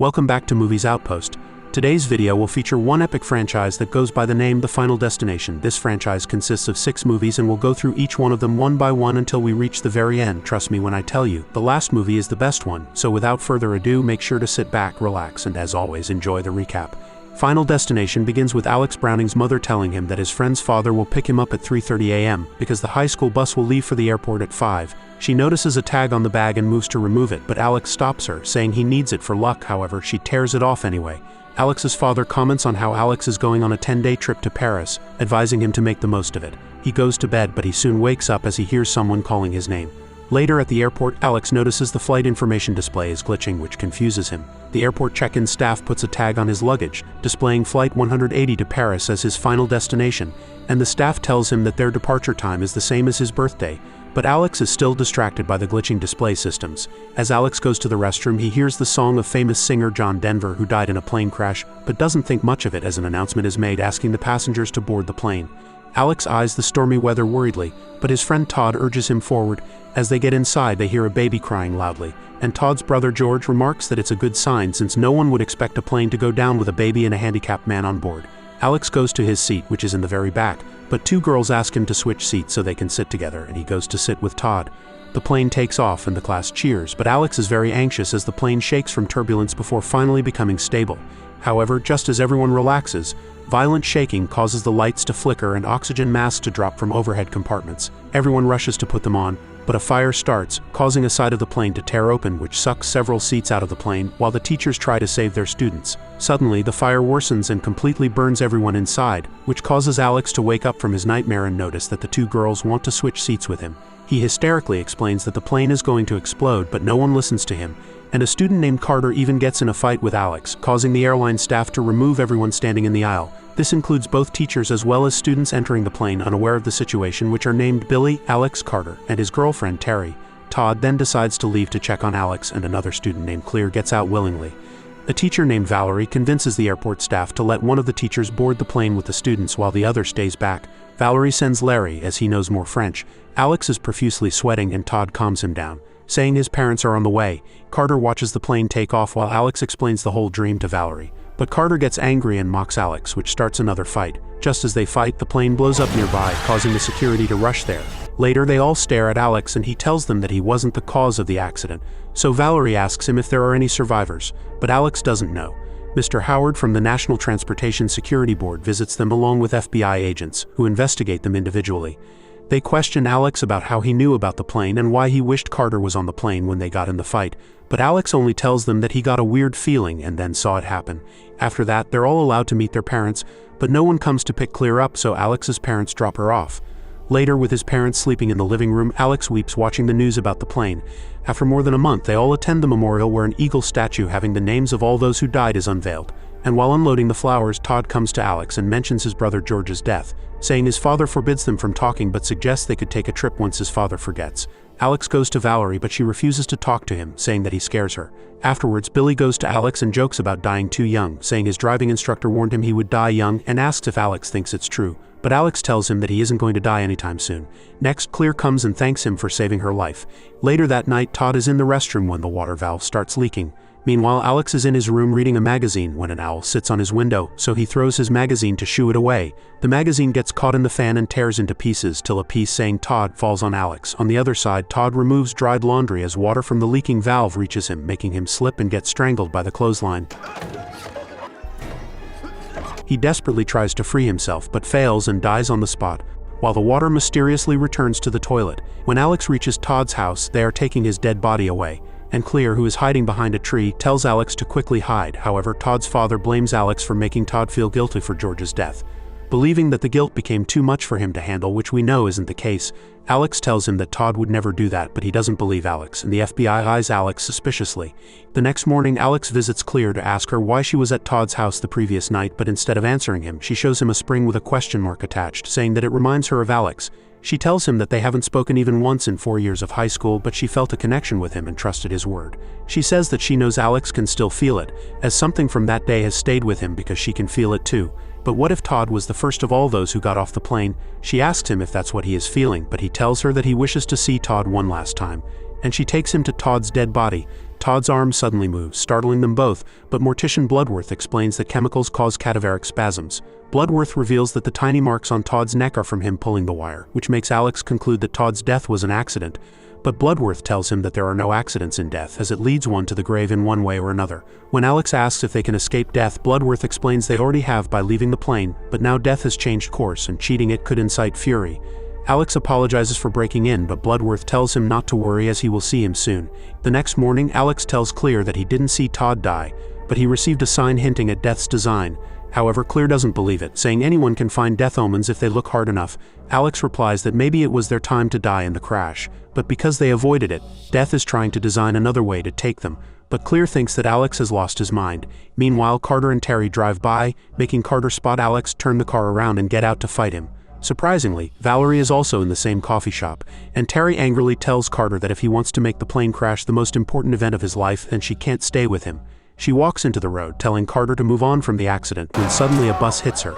Welcome back to Movies Outpost. Today's video will feature one epic franchise that goes by the name The Final Destination. This franchise consists of 6 movies and we'll go through each one of them one by one until we reach the very end. Trust me when I tell you, the last movie is the best one. So without further ado, make sure to sit back, relax, and as always, enjoy the recap. Final Destination begins with Alex Browning's mother telling him that his friend's father will pick him up at 3:30 a.m. because the high school bus will leave for the airport at 5. She notices a tag on the bag and moves to remove it, but Alex stops her, saying he needs it for luck. However, she tears it off anyway. Alex's father comments on how Alex is going on a 10-day trip to Paris, advising him to make the most of it. He goes to bed, but he soon wakes up as he hears someone calling his name. Later at the airport, Alex notices the flight information display is glitching, which confuses him. The airport check-in staff puts a tag on his luggage, displaying Flight 180 to Paris as his final destination, and the staff tells him that their departure time is the same as his birthday. But Alex is still distracted by the glitching display systems. As Alex goes to the restroom, he hears the song of famous singer John Denver, who died in a plane crash, but doesn't think much of it as an announcement is made asking the passengers to board the plane. Alex eyes the stormy weather worriedly, but his friend Todd urges him forward. As they get inside, they hear a baby crying loudly, and Todd's brother George remarks that it's a good sign since no one would expect a plane to go down with a baby and a handicapped man on board. Alex goes to his seat, which is in the very back, but 2 girls ask him to switch seats so they can sit together, and he goes to sit with Todd. The plane takes off and the class cheers, but Alex is very anxious as the plane shakes from turbulence before finally becoming stable. However, just as everyone relaxes, violent shaking causes the lights to flicker and oxygen masks to drop from overhead compartments. Everyone rushes to put them on, but a fire starts, causing a side of the plane to tear open, which sucks several seats out of the plane, while the teachers try to save their students. Suddenly, the fire worsens and completely burns everyone inside, which causes Alex to wake up from his nightmare and notice that the 2 girls want to switch seats with him. He hysterically explains that the plane is going to explode, but no one listens to him, and a student named Carter even gets in a fight with Alex, causing the airline staff to remove everyone standing in the aisle. This includes both teachers as well as students entering the plane unaware of the situation, which are named Billy, Alex, Carter, and his girlfriend Terry. Todd then decides to leave to check on Alex, and another student named Clear gets out willingly. A teacher named Valerie convinces the airport staff to let one of the teachers board the plane with the students while the other stays back. Valerie sends Larry as he knows more French. Alex is profusely sweating and Todd calms him down, saying his parents are on the way. Carter watches the plane take off while Alex explains the whole dream to Valerie. But Carter gets angry and mocks Alex, which starts another fight. Just as they fight, the plane blows up nearby, causing the security to rush there. Later, they all stare at Alex and he tells them that he wasn't the cause of the accident. So Valerie asks him if there are any survivors, but Alex doesn't know. Mr. Howard from the National Transportation Security Board visits them along with FBI agents, who investigate them individually. They question Alex about how he knew about the plane and why he wished Carter was on the plane when they got in the fight, but Alex only tells them that he got a weird feeling and then saw it happen. After that, they're all allowed to meet their parents, but no one comes to pick Clear up, so Alex's parents drop her off. Later, with his parents sleeping in the living room, Alex weeps watching the news about the plane. After more than a month, they all attend the memorial where an eagle statue having the names of all those who died is unveiled. And while unloading the flowers, Todd comes to Alex and mentions his brother George's death, saying his father forbids them from talking but suggests they could take a trip once his father forgets. Alex goes to Valerie, but she refuses to talk to him, saying that he scares her. Afterwards, Billy goes to Alex and jokes about dying too young, saying his driving instructor warned him he would die young, and asks if Alex thinks it's true. But Alex tells him that he isn't going to die anytime soon. Next, Clear comes and thanks him for saving her life. Later that night, Todd is in the restroom when the water valve starts leaking. Meanwhile, Alex is in his room reading a magazine when an owl sits on his window, so he throws his magazine to shoo it away. The magazine gets caught in the fan and tears into pieces till a piece saying Todd falls on Alex. On the other side, Todd removes dried laundry as water from the leaking valve reaches him, making him slip and get strangled by the clothesline. He desperately tries to free himself but fails and dies on the spot, while the water mysteriously returns to the toilet. When Alex reaches Todd's house, they are taking his dead body away, and Clear, who is hiding behind a tree, tells Alex to quickly hide. However, Todd's father blames Alex for making Todd feel guilty for George's death. Believing that the guilt became too much for him to handle, which we know isn't the case, Alex tells him that Todd would never do that, but he doesn't believe Alex, and the FBI eyes Alex suspiciously. The next morning, Alex visits Clear to ask her why she was at Todd's house the previous night, but instead of answering him, she shows him a spring with a question mark attached, saying that it reminds her of Alex. She tells him that they haven't spoken even once in 4 years of high school, but she felt a connection with him and trusted his word. She says that she knows Alex can still feel it, as something from that day has stayed with him because she can feel it too. But what if Todd was the first of all those who got off the plane? She asks him if that's what he is feeling, but he tells her that he wishes to see Todd one last time. and she takes him to Todd's dead body, Todd's arm suddenly moves, startling them both, but Mortician Bloodworth explains that chemicals cause cadaveric spasms. Bloodworth reveals that the tiny marks on Todd's neck are from him pulling the wire, which makes Alex conclude that Todd's death was an accident. But Bloodworth tells him that there are no accidents in death, as it leads one to the grave in one way or another. When Alex asks if they can escape death, Bloodworth explains they already have by leaving the plane, but now death has changed course and cheating it could incite fury. Alex apologizes for breaking in, but Bloodworth tells him not to worry as he will see him soon. The next morning, Alex tells Clear that he didn't see Todd die, but he received a sign hinting at death's design. However, Clear doesn't believe it, saying anyone can find death omens if they look hard enough. Alex replies that maybe it was their time to die in the crash, but because they avoided it, death is trying to design another way to take them. But Clear thinks that Alex has lost his mind. Meanwhile, Carter and Terry drive by, making Carter spot Alex, turn the car around and get out to fight him. Surprisingly, Valerie is also in the same coffee shop, and Terry angrily tells Carter that if he wants to make the plane crash the most important event of his life, then she can't stay with him. She walks into the road, telling Carter to move on from the accident, when suddenly a bus hits her.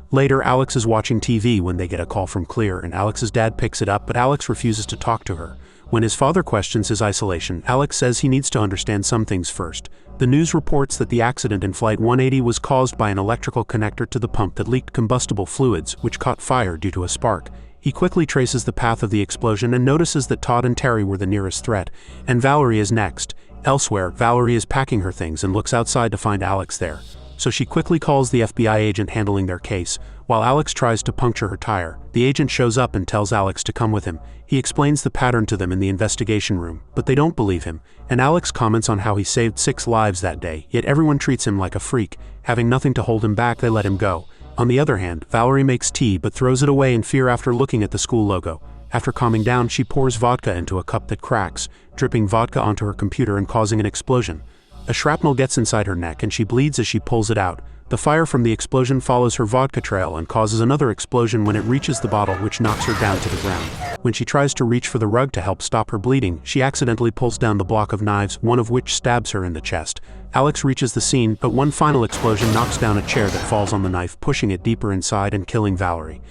Later, Alex is watching TV when they get a call from Clear, and Alex's dad picks it up, but Alex refuses to talk to her. When his father questions his isolation, Alex says he needs to understand some things first. The news reports that the accident in Flight 180 was caused by an electrical connector to the pump that leaked combustible fluids, which caught fire due to a spark. He quickly traces the path of the explosion and notices that Todd and Terry were the nearest threat, and Valerie is next. Elsewhere, Valerie is packing her things and looks outside to find Alex there. So she quickly calls the FBI agent handling their case. While Alex tries to puncture her tire, the agent shows up and tells Alex to come with him. He explains the pattern to them in the investigation room, but they don't believe him, and Alex comments on how he saved 6 lives that day, yet everyone treats him like a freak. Having nothing to hold him back, they let him go. On the other hand, Valerie makes tea but throws it away in fear after looking at the school logo. After calming down, she pours vodka into a cup that cracks, dripping vodka onto her computer and causing an explosion. A shrapnel gets inside her neck and she bleeds as she pulls it out. The fire from the explosion follows her vodka trail and causes another explosion when it reaches the bottle, which knocks her down to the ground. When she tries to reach for the rug to help stop her bleeding, she accidentally pulls down the block of knives, one of which stabs her in the chest. Alex reaches the scene, but one final explosion knocks down a chair that falls on the knife, pushing it deeper inside and killing Valerie.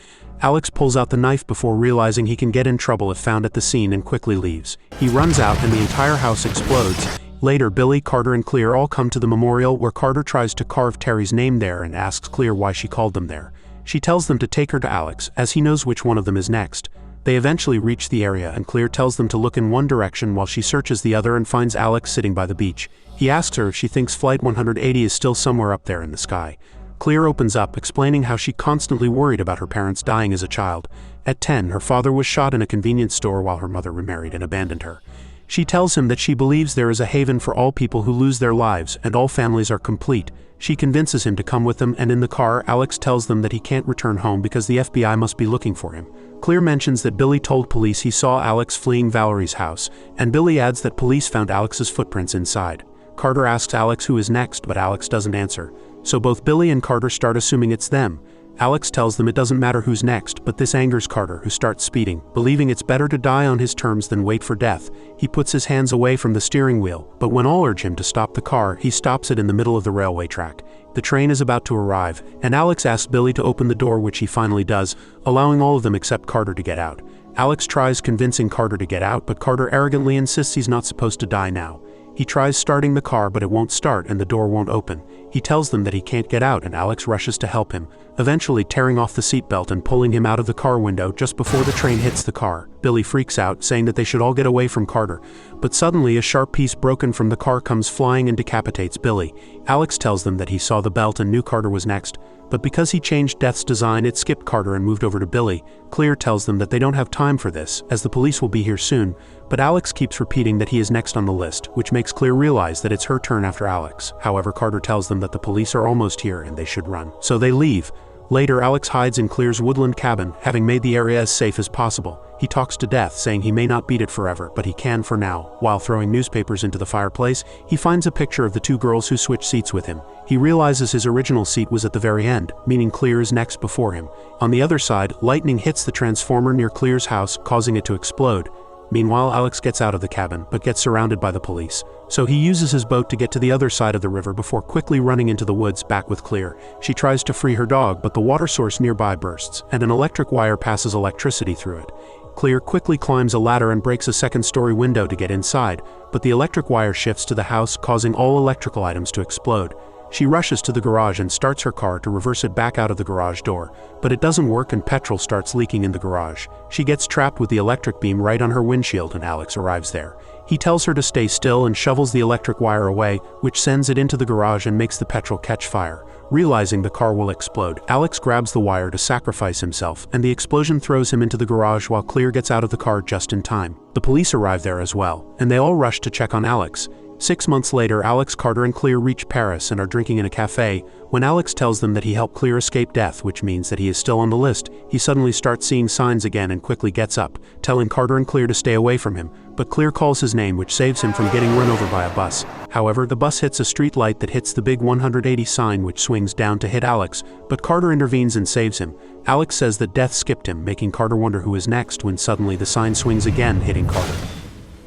Alex pulls out the knife before realizing he can get in trouble if found at the scene and quickly leaves. He runs out and the entire house explodes. Later, Billy, Carter, and Clear all come to the memorial where Carter tries to carve Terry's name there and asks Clear why she called them there. She tells them to take her to Alex, as he knows which one of them is next. They eventually reach the area and Clear tells them to look in one direction while she searches the other and finds Alex sitting by the beach. He asks her if she thinks Flight 180 is still somewhere up there in the sky. Clear opens up, explaining how she constantly worried about her parents dying as a child. At 10, her father was shot in a convenience store while her mother remarried and abandoned her. She tells him that she believes there is a haven for all people who lose their lives and all families are complete. She convinces him to come with them, and in the car, Alex tells them that he can't return home because the FBI must be looking for him. Clear mentions that Billy told police he saw Alex fleeing Valerie's house, and Billy adds that police found Alex's footprints inside. Carter asks Alex who is next, but Alex doesn't answer. So both Billy and Carter start assuming it's them. Alex tells them it doesn't matter who's next, but this angers Carter, who starts speeding, believing it's better to die on his terms than wait for death. He puts his hands away from the steering wheel, but when all urge him to stop the car, he stops it in the middle of the railway track. The train is about to arrive, and Alex asks Billy to open the door, which he finally does, allowing all of them except Carter to get out. Alex tries convincing Carter to get out, but Carter arrogantly insists he's not supposed to die now. He tries starting the car, but it won't start and the door won't open. He tells them that he can't get out and Alex rushes to help him, eventually tearing off the seatbelt and pulling him out of the car window just before the train hits the car. Billy freaks out, saying that they should all get away from Carter, but suddenly a sharp piece broken from the car comes flying and decapitates Billy. Alex tells them that he saw the belt and knew Carter was next, but because he changed Death's design, it skipped Carter and moved over to Billy. Clear tells them that they don't have time for this, as the police will be here soon, but Alex keeps repeating that he is next on the list, which makes Clear realize that it's her turn after Alex. However, Carter tells them that the police are almost here and they should run, so they leave. Later, Alex hides in Clear's woodland cabin, having made the area as safe as possible. He talks to Death, saying he may not beat it forever, but he can for now. While throwing newspapers into the fireplace, he finds a picture of the 2 girls who switched seats with him. He realizes his original seat was at the very end, meaning Clear is next before him. On the other side, lightning hits the transformer near Clear's house, causing it to explode. Meanwhile, Alex gets out of the cabin, but gets surrounded by the police. So he uses his boat to get to the other side of the river before quickly running into the woods back with Clear. She tries to free her dog, but the water source nearby bursts, and an electric wire passes electricity through it. Clear quickly climbs a ladder and breaks a second-story window to get inside, but the electric wire shifts to the house, causing all electrical items to explode. She rushes to the garage and starts her car to reverse it back out of the garage door, but it doesn't work and petrol starts leaking in the garage. She gets trapped with the electric beam right on her windshield and Alex arrives there. He tells her to stay still and shovels the electric wire away, which sends it into the garage and makes the petrol catch fire. Realizing the car will explode, Alex grabs the wire to sacrifice himself, and the explosion throws him into the garage while Clear gets out of the car just in time. The police arrive there as well, and they all rush to check on Alex. 6 months later, Alex, Carter, and Clear reach Paris and are drinking in a cafe. When Alex tells them that he helped Clear escape death, which means that he is still on the list, he suddenly starts seeing signs again and quickly gets up, telling Carter and Clear to stay away from him, but Clear calls his name, which saves him from getting run over by a bus. However, the bus hits a street light that hits the big 180 sign, which swings down to hit Alex, but Carter intervenes and saves him. Alex says that death skipped him, making Carter wonder who is next when suddenly the sign swings again, hitting Carter.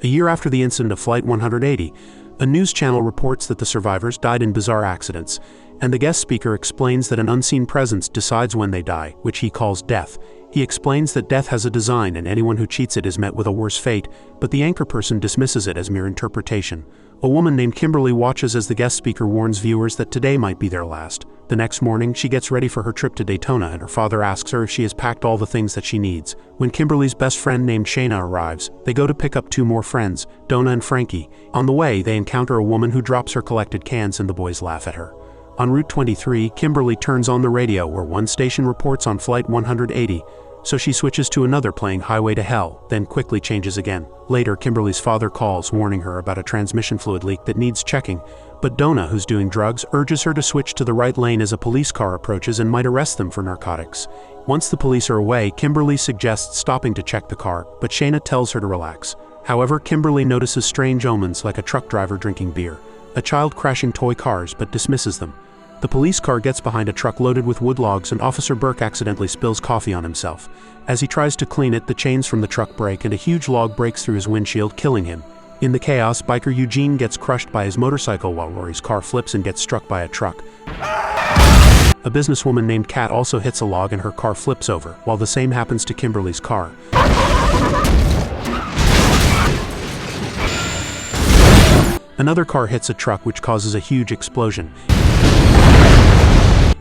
A year after the incident of Flight 180, a news channel reports that the survivors died in bizarre accidents, and the guest speaker explains that an unseen presence decides when they die, which he calls death. He explains that death has a design and anyone who cheats it is met with a worse fate, but the anchor person dismisses it as mere interpretation. A woman named Kimberly watches as the guest speaker warns viewers that today might be their last. The next morning, she gets ready for her trip to Daytona and her father asks her if she has packed all the things that she needs. When Kimberly's best friend named Shayna arrives, they go to pick up 2 more friends, Donna and Frankie. On the way, they encounter a woman who drops her collected cans and the boys laugh at her. On Route 23, Kimberly turns on the radio where one station reports on Flight 180, so she switches to another playing Highway to Hell, then quickly changes again. Later, Kimberly's father calls, warning her about a transmission fluid leak that needs checking, but Donna, who's doing drugs, urges her to switch to the right lane as a police car approaches and might arrest them for narcotics. Once the police are away, Kimberly suggests stopping to check the car, but Shayna tells her to relax. However, Kimberly notices strange omens like a truck driver drinking beer, a child crashing toy cars, but dismisses them. The police car gets behind a truck loaded with wood logs and Officer Burke accidentally spills coffee on himself. As he tries to clean it, the chains from the truck break and a huge log breaks through his windshield, killing him. In the chaos, biker Eugene gets crushed by his motorcycle while Rory's car flips and gets struck by a truck. A businesswoman named Kat also hits a log and her car flips over, while the same happens to Kimberly's car. Another car hits a truck, which causes a huge explosion.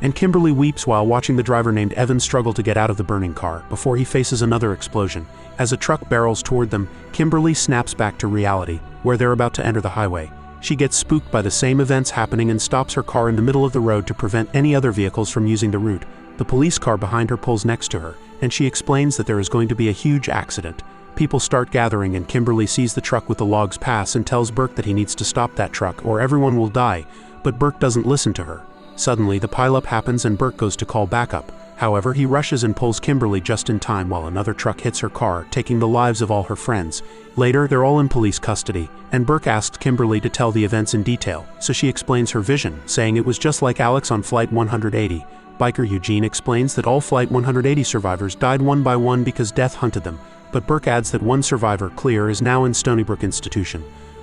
And Kimberly weeps while watching the driver named Evan struggle to get out of the burning car before he faces another explosion. As a truck barrels toward them, Kimberly snaps back to reality, where they're about to enter the highway. She gets spooked by the same events happening and stops her car in the middle of the road to prevent any other vehicles from using the route. The police car behind her pulls next to her, and she explains that there is going to be a huge accident. People start gathering and Kimberly sees the truck with the logs pass and tells Burke that he needs to stop that truck or everyone will die, but Burke doesn't listen to her. Suddenly, the pileup happens and Burke goes to call backup. However, he rushes and pulls Kimberly just in time while another truck hits her car, taking the lives of all her friends. Later, they're all in police custody, and Burke asks Kimberly to tell the events in detail, so she explains her vision, saying it was just like Alex on Flight 180. Biker Eugene explains that all Flight 180 survivors died one by one because death hunted them, but Burke adds that one survivor, Clear, is now in Stony Brook Institution.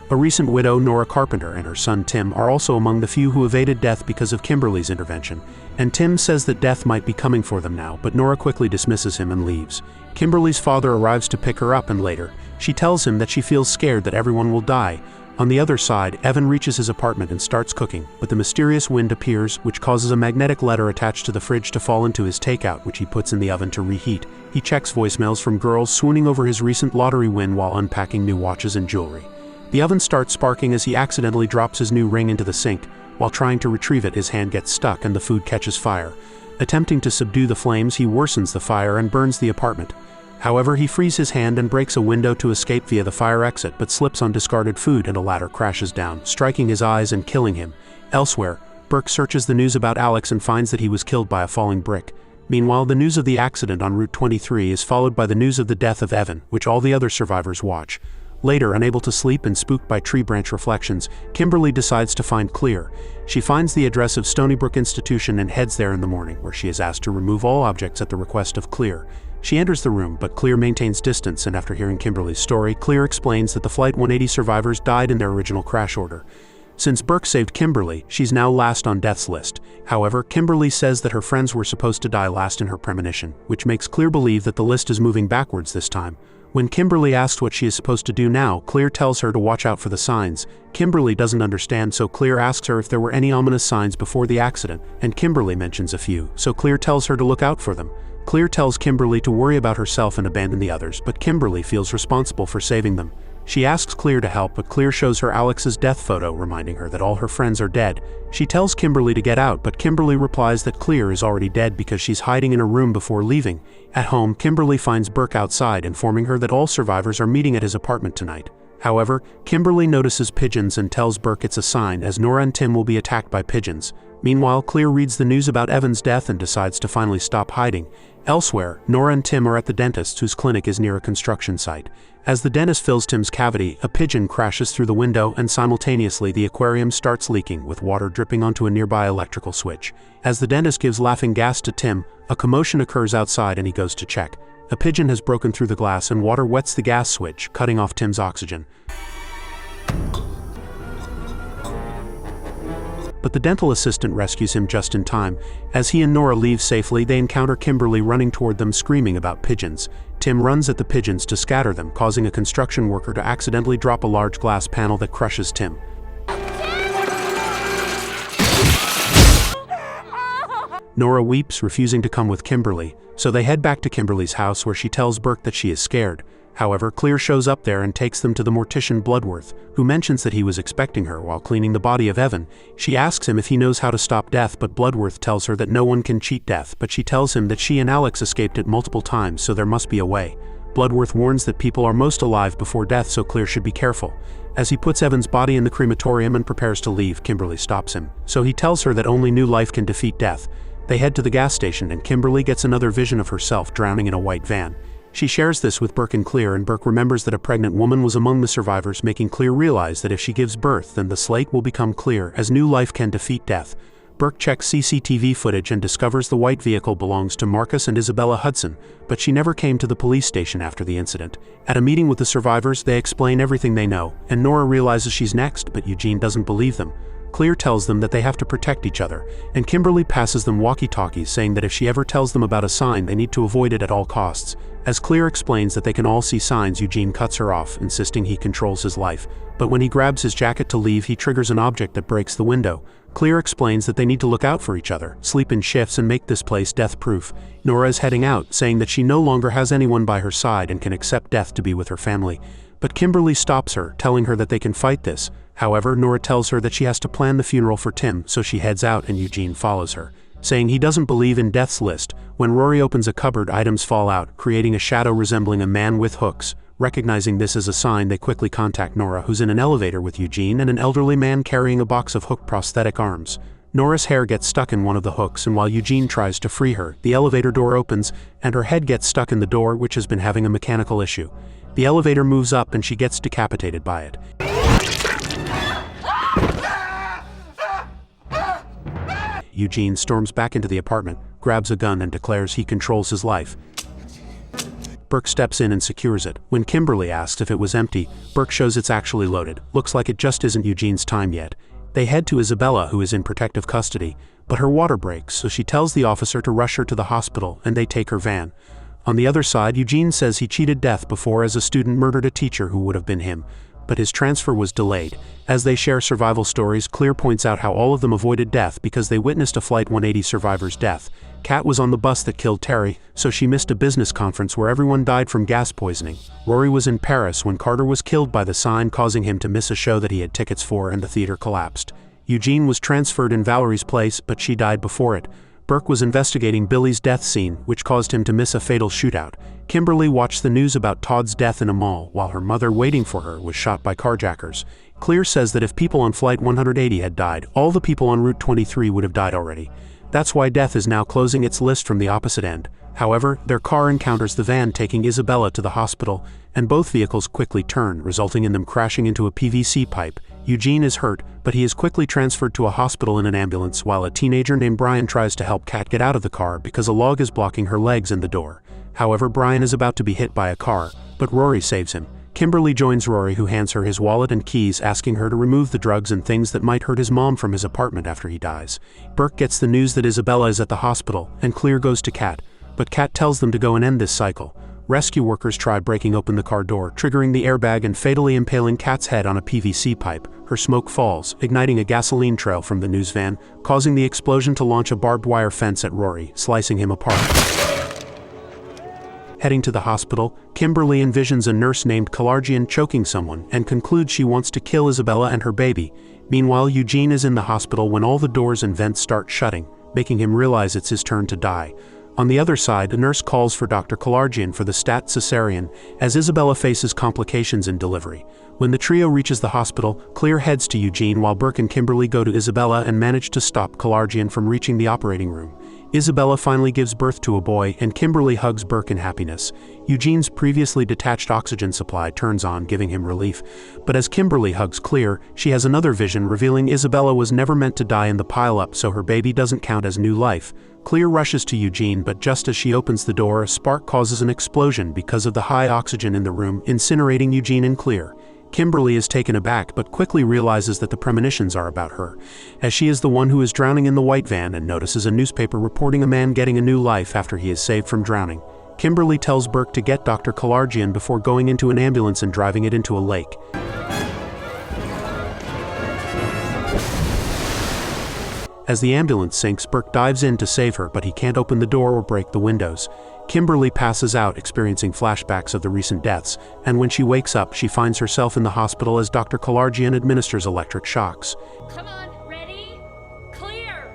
A recent widow, Nora Carpenter, and her son Tim are also among the few who evaded death because of Kimberly's intervention, and Tim says that death might be coming for them now, but Nora quickly dismisses him and leaves. Kimberly's father arrives to pick her up, and later, she tells him that she feels scared that everyone will die. On the other side, Evan reaches his apartment and starts cooking, but the mysterious wind appears, which causes a magnetic letter attached to the fridge to fall into his takeout, which he puts in the oven to reheat. He checks voicemails from girls swooning over his recent lottery win while unpacking new watches and jewelry. The oven starts sparking as he accidentally drops his new ring into the sink. While trying to retrieve it, his hand gets stuck and the food catches fire. Attempting to subdue the flames, he worsens the fire and burns the apartment. However, he frees his hand and breaks a window to escape via the fire exit, but slips on discarded food and a ladder crashes down, striking his eyes and killing him. Elsewhere, Burke searches the news about Alex and finds that he was killed by a falling brick. Meanwhile, the news of the accident on Route 23 is followed by the news of the death of Evan, which all the other survivors watch. Later, unable to sleep and spooked by tree branch reflections, Kimberly decides to find Clear. She finds the address of Stony Brook Institution and heads there in the morning, where she is asked to remove all objects at the request of Clear. She enters the room, but Clear maintains distance, and after hearing Kimberly's story, Clear explains that the Flight 180 survivors died in their original crash order. Since Burke saved Kimberly, she's now last on death's list. However, Kimberly says that her friends were supposed to die last in her premonition, which makes Clear believe that the list is moving backwards this time. When Kimberly asks what she is supposed to do now, Clear tells her to watch out for the signs. Kimberly doesn't understand, so Clear asks her if there were any ominous signs before the accident, and Kimberly mentions a few, so Clear tells her to look out for them. Clear tells Kimberly to worry about herself and abandon the others, but Kimberly feels responsible for saving them. She asks Clear to help, but Clear shows her Alex's death photo, reminding her that all her friends are dead. She tells Kimberly to get out, but Kimberly replies that Clear is already dead because she's hiding in a room before leaving. At home, Kimberly finds Burke outside, informing her that all survivors are meeting at his apartment tonight. However, Kimberly notices pigeons and tells Burke it's a sign, as Nora and Tim will be attacked by pigeons. Meanwhile, Clear reads the news about Evan's death and decides to finally stop hiding. Elsewhere, Nora and Tim are at the dentist, whose clinic is near a construction site. As the dentist fills Tim's cavity, a pigeon crashes through the window, and simultaneously the aquarium starts leaking, with water dripping onto a nearby electrical switch. As the dentist gives laughing gas to Tim, a commotion occurs outside and he goes to check. A pigeon has broken through the glass and water wets the gas switch, cutting off Tim's oxygen. But the dental assistant rescues him just in time. As he and Nora leave safely, they encounter Kimberly running toward them, screaming about pigeons. Tim runs at the pigeons to scatter them, causing a construction worker to accidentally drop a large glass panel that crushes Tim. Nora weeps, refusing to come with Kimberly, so they head back to Kimberly's house, where she tells Burke that she is scared. However, Clear shows up there and takes them to the mortician Bloodworth, who mentions that he was expecting her while cleaning the body of Evan. She asks him if he knows how to stop death, but Bloodworth tells her that no one can cheat death, but she tells him that she and Alex escaped it multiple times, so there must be a way. Bloodworth warns that people are most alive before death, so Clear should be careful. As he puts Evan's body in the crematorium and prepares to leave, Kimberly stops him, so he tells her that only new life can defeat death. They head to the gas station, and Kimberly gets another vision of herself drowning in a white van. She shares this with Burke and Clear, and Burke remembers that a pregnant woman was among the survivors, making Clear realize that if she gives birth, then the slate will become clear, as new life can defeat death. Burke checks CCTV footage and discovers the white vehicle belongs to Marcus and Isabella Hudson, but she never came to the police station after the incident. At a meeting with the survivors, they explain everything they know, and Nora realizes she's next, but Eugene doesn't believe them. Clear tells them that they have to protect each other, and Kimberly passes them walkie-talkies, saying that if she ever tells them about a sign, they need to avoid it at all costs. As Clear explains that they can all see signs, Eugene cuts her off, insisting he controls his life. But when he grabs his jacket to leave, he triggers an object that breaks the window. Clear explains that they need to look out for each other, sleep in shifts, and make this place death-proof. Nora is heading out, saying that she no longer has anyone by her side and can accept death to be with her family. But Kimberly stops her, telling her that they can fight this. However, Nora tells her that she has to plan the funeral for Tim, so she heads out and Eugene follows her, saying he doesn't believe in death's list. When Rory opens a cupboard, items fall out, creating a shadow resembling a man with hooks. Recognizing this as a sign, they quickly contact Nora, who's in an elevator with Eugene and an elderly man carrying a box of hooked prosthetic arms. Nora's hair gets stuck in one of the hooks, and while Eugene tries to free her, the elevator door opens, and her head gets stuck in the door, which has been having a mechanical issue. The elevator moves up and she gets decapitated by it. Eugene storms back into the apartment, grabs a gun, and declares he controls his life. Burke steps in and secures it. When Kimberly asks if it was empty, Burke shows it's actually loaded. Looks like it just isn't Eugene's time yet. They head to Isabella, who is in protective custody, but her water breaks, so she tells the officer to rush her to the hospital, and they take her van. On the other side, Eugene says he cheated death before, as a student murdered a teacher who would have been him, but his transfer was delayed. As they share survival stories, Clear points out how all of them avoided death because they witnessed a Flight 180 survivor's death. Kat was on the bus that killed Terry, so she missed a business conference where everyone died from gas poisoning. Rory was in Paris when Carter was killed by the sign, causing him to miss a show that he had tickets for, and the theater collapsed. Eugene was transferred in Valerie's place, but she died before it. Burke was investigating Billy's death scene, which caused him to miss a fatal shootout. Kimberly watched the news about Todd's death in a mall, while her mother waiting for her was shot by carjackers. Clear says that if people on Flight 180 had died, all the people on Route 23 would have died already. That's why death is now closing its list from the opposite end. However, their car encounters the van taking Isabella to the hospital, and both vehicles quickly turn, resulting in them crashing into a PVC pipe. Eugene is hurt, but he is quickly transferred to a hospital in an ambulance, while a teenager named Brian tries to help Kat get out of the car because a log is blocking her legs and the door. However, Brian is about to be hit by a car, but Rory saves him. Kimberly joins Rory, who hands her his wallet and keys, asking her to remove the drugs and things that might hurt his mom from his apartment after he dies. Burke gets the news that Isabella is at the hospital, and Clear goes to Kat, but Kat tells them to go and end this cycle. Rescue workers try breaking open the car door, triggering the airbag and fatally impaling Kat's head on a PVC pipe. Her smoke falls, igniting a gasoline trail from the news van, causing the explosion to launch a barbed wire fence at Rory, slicing him apart. Heading to the hospital, Kimberly envisions a nurse named Kalargian choking someone and concludes she wants to kill Isabella and her baby. Meanwhile, Eugene is in the hospital when all the doors and vents start shutting, making him realize it's his turn to die. On the other side, a nurse calls for Dr. Kalargian for the stat cesarean, as Isabella faces complications in delivery. When the trio reaches the hospital, Clear heads to Eugene while Burke and Kimberly go to Isabella and manage to stop Kalargian from reaching the operating room. Isabella finally gives birth to a boy, and Kimberly hugs Burke in happiness. Eugene's previously detached oxygen supply turns on, giving him relief. But as Kimberly hugs Clear, she has another vision revealing Isabella was never meant to die in the pile-up, so her baby doesn't count as new life. Clear rushes to Eugene, but just as she opens the door, a spark causes an explosion because of the high oxygen in the room, incinerating Eugene and Clear. Kimberly is taken aback but quickly realizes that the premonitions are about her, as she is the one who is drowning in the white van and notices a newspaper reporting a man getting a new life after he is saved from drowning. Kimberly tells Burke to get Dr. Kalargian before going into an ambulance and driving it into a lake. As the ambulance sinks, Burke dives in to save her, but he can't open the door or break the windows. Kimberly passes out, experiencing flashbacks of the recent deaths, and when she wakes up, she finds herself in the hospital as Dr. Kalargian administers electric shocks. Come on, ready? Clear!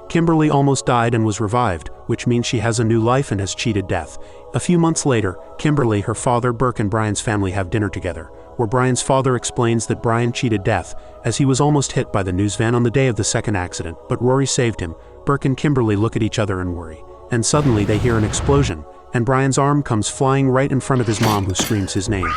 Kimberly almost died and was revived, which means she has a new life and has cheated death. A few months later, Kimberly, her father, Burke, and Brian's family have dinner together, where Brian's father explains that Brian cheated death, as he was almost hit by the news van on the day of the second accident, but Rory saved him. Burke and Kimberly look at each other and worry. And suddenly they hear an explosion, and Brian's arm comes flying right in front of his mom, who screams his name.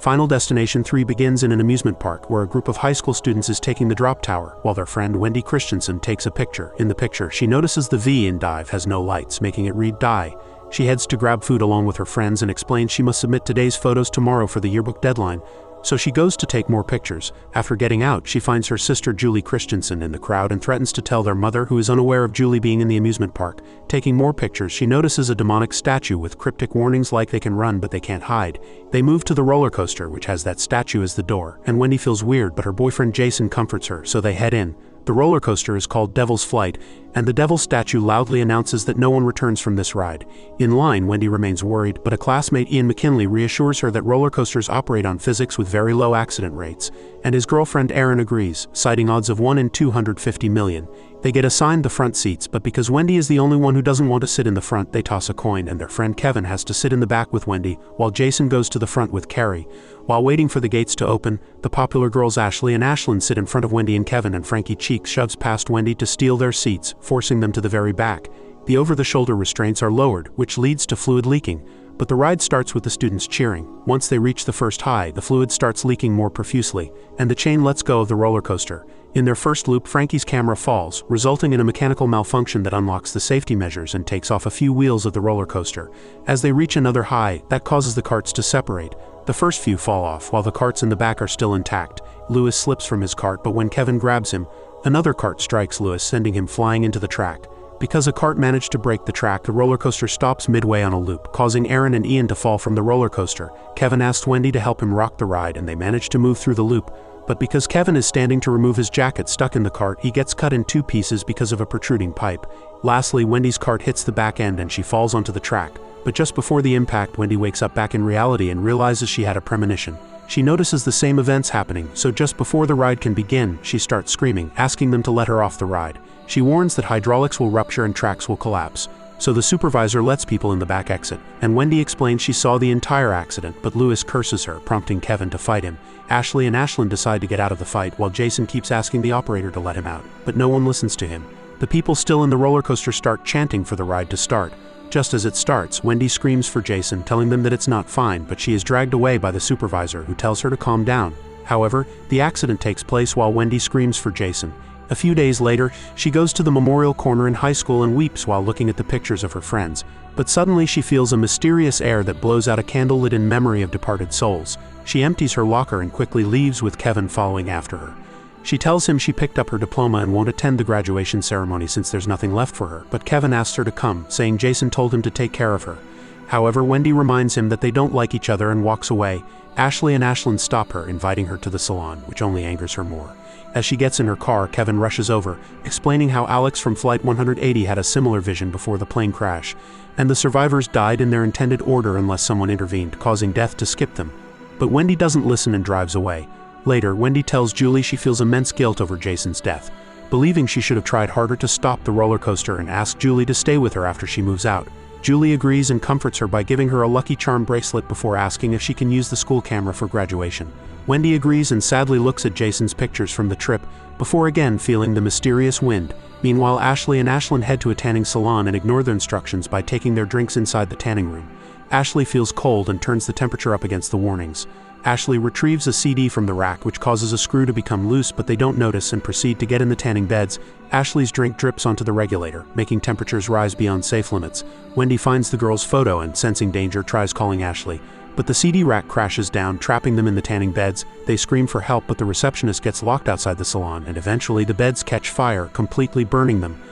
Final Destination 3 begins in an amusement park where a group of high school students is taking the drop tower, while their friend Wendy Christensen takes a picture. In the picture, she notices the V in dive has no lights, making it read die. She heads to grab food along with her friends and explains she must submit today's photos tomorrow for the yearbook deadline. So she goes to take more pictures. After getting out, she finds her sister Julie Christensen in the crowd and threatens to tell their mother, who is unaware of Julie being in the amusement park. Taking more pictures, she notices a demonic statue with cryptic warnings like they can run but they can't hide. They move to the roller coaster, which has that statue as the door, and Wendy feels weird, but her boyfriend Jason comforts her, so they head in. The roller coaster is called Devil's Flight, and the devil statue loudly announces that no one returns from this ride. In line, Wendy remains worried, but a classmate, Ian McKinley, reassures her that roller coasters operate on physics with very low accident rates, and his girlfriend Erin agrees, citing odds of 1 in 250 million. They get assigned the front seats, but because Wendy is the only one who doesn't want to sit in the front, they toss a coin, and their friend Kevin has to sit in the back with Wendy, while Jason goes to the front with Carrie. While waiting for the gates to open, the popular girls Ashley and Ashlyn sit in front of Wendy and Kevin, and Frankie Cheeks shoves past Wendy to steal their seats, forcing them to the very back. The over-the-shoulder restraints are lowered, which leads to fluid leaking. But the ride starts with the students cheering. Once they reach the first high, the fluid starts leaking more profusely, and the chain lets go of the roller coaster. In their first loop, Frankie's camera falls, resulting in a mechanical malfunction that unlocks the safety measures and takes off a few wheels of the roller coaster. As they reach another high, that causes the carts to separate. The first few fall off, while the carts in the back are still intact. Lewis slips from his cart, but when Kevin grabs him, another cart strikes Lewis, sending him flying into the track. Because a cart managed to break the track, the roller coaster stops midway on a loop, causing Erin and Ian to fall from the roller coaster. Kevin asks Wendy to help him rock the ride, and they manage to move through the loop. But because Kevin is standing to remove his jacket stuck in the cart, he gets cut in two pieces because of a protruding pipe. Lastly, Wendy's cart hits the back end and she falls onto the track. But just before the impact, Wendy wakes up back in reality and realizes she had a premonition. She notices the same events happening, so just before the ride can begin, she starts screaming, asking them to let her off the ride. She warns that hydraulics will rupture and tracks will collapse. So the supervisor lets people in the back exit, and Wendy explains she saw the entire accident, but Lewis curses her, prompting Kevin to fight him. Ashley and Ashlyn decide to get out of the fight, while Jason keeps asking the operator to let him out, but no one listens to him. The people still in the roller coaster start chanting for the ride to start. Just as it starts, Wendy screams for Jason, telling them that it's not fine, but she is dragged away by the supervisor, who tells her to calm down. However, the accident takes place while Wendy screams for Jason. A few days later, she goes to the memorial corner in high school and weeps while looking at the pictures of her friends. But suddenly she feels a mysterious air that blows out a candle lit in memory of departed souls. She empties her locker and quickly leaves with Kevin following after her. She tells him she picked up her diploma and won't attend the graduation ceremony since there's nothing left for her, but Kevin asks her to come, saying Jason told him to take care of her. However, Wendy reminds him that they don't like each other and walks away. Ashley and Ashlyn stop her, inviting her to the salon, which only angers her more. As she gets in her car, Kevin rushes over, explaining how Alex from Flight 180 had a similar vision before the plane crash, and the survivors died in their intended order unless someone intervened, causing death to skip them. But Wendy doesn't listen and drives away. Later, Wendy tells Julie she feels immense guilt over Jason's death, believing she should have tried harder to stop the roller coaster, and asks Julie to stay with her after she moves out. Julie agrees and comforts her by giving her a Lucky Charm bracelet before asking if she can use the school camera for graduation. Wendy agrees and sadly looks at Jason's pictures from the trip, before again feeling the mysterious wind. Meanwhile, Ashley and Ashlyn head to a tanning salon and ignore their instructions by taking their drinks inside the tanning room. Ashley feels cold and turns the temperature up against the warnings. Ashley retrieves a CD from the rack, which causes a screw to become loose, but they don't notice and proceed to get in the tanning beds. Ashley's drink drips onto the regulator, making temperatures rise beyond safe limits. Wendy finds the girl's photo and, sensing danger, tries calling Ashley, but the CD rack crashes down, trapping them in the tanning beds. They scream for help, but the receptionist gets locked outside the salon, and eventually the beds catch fire, completely burning them.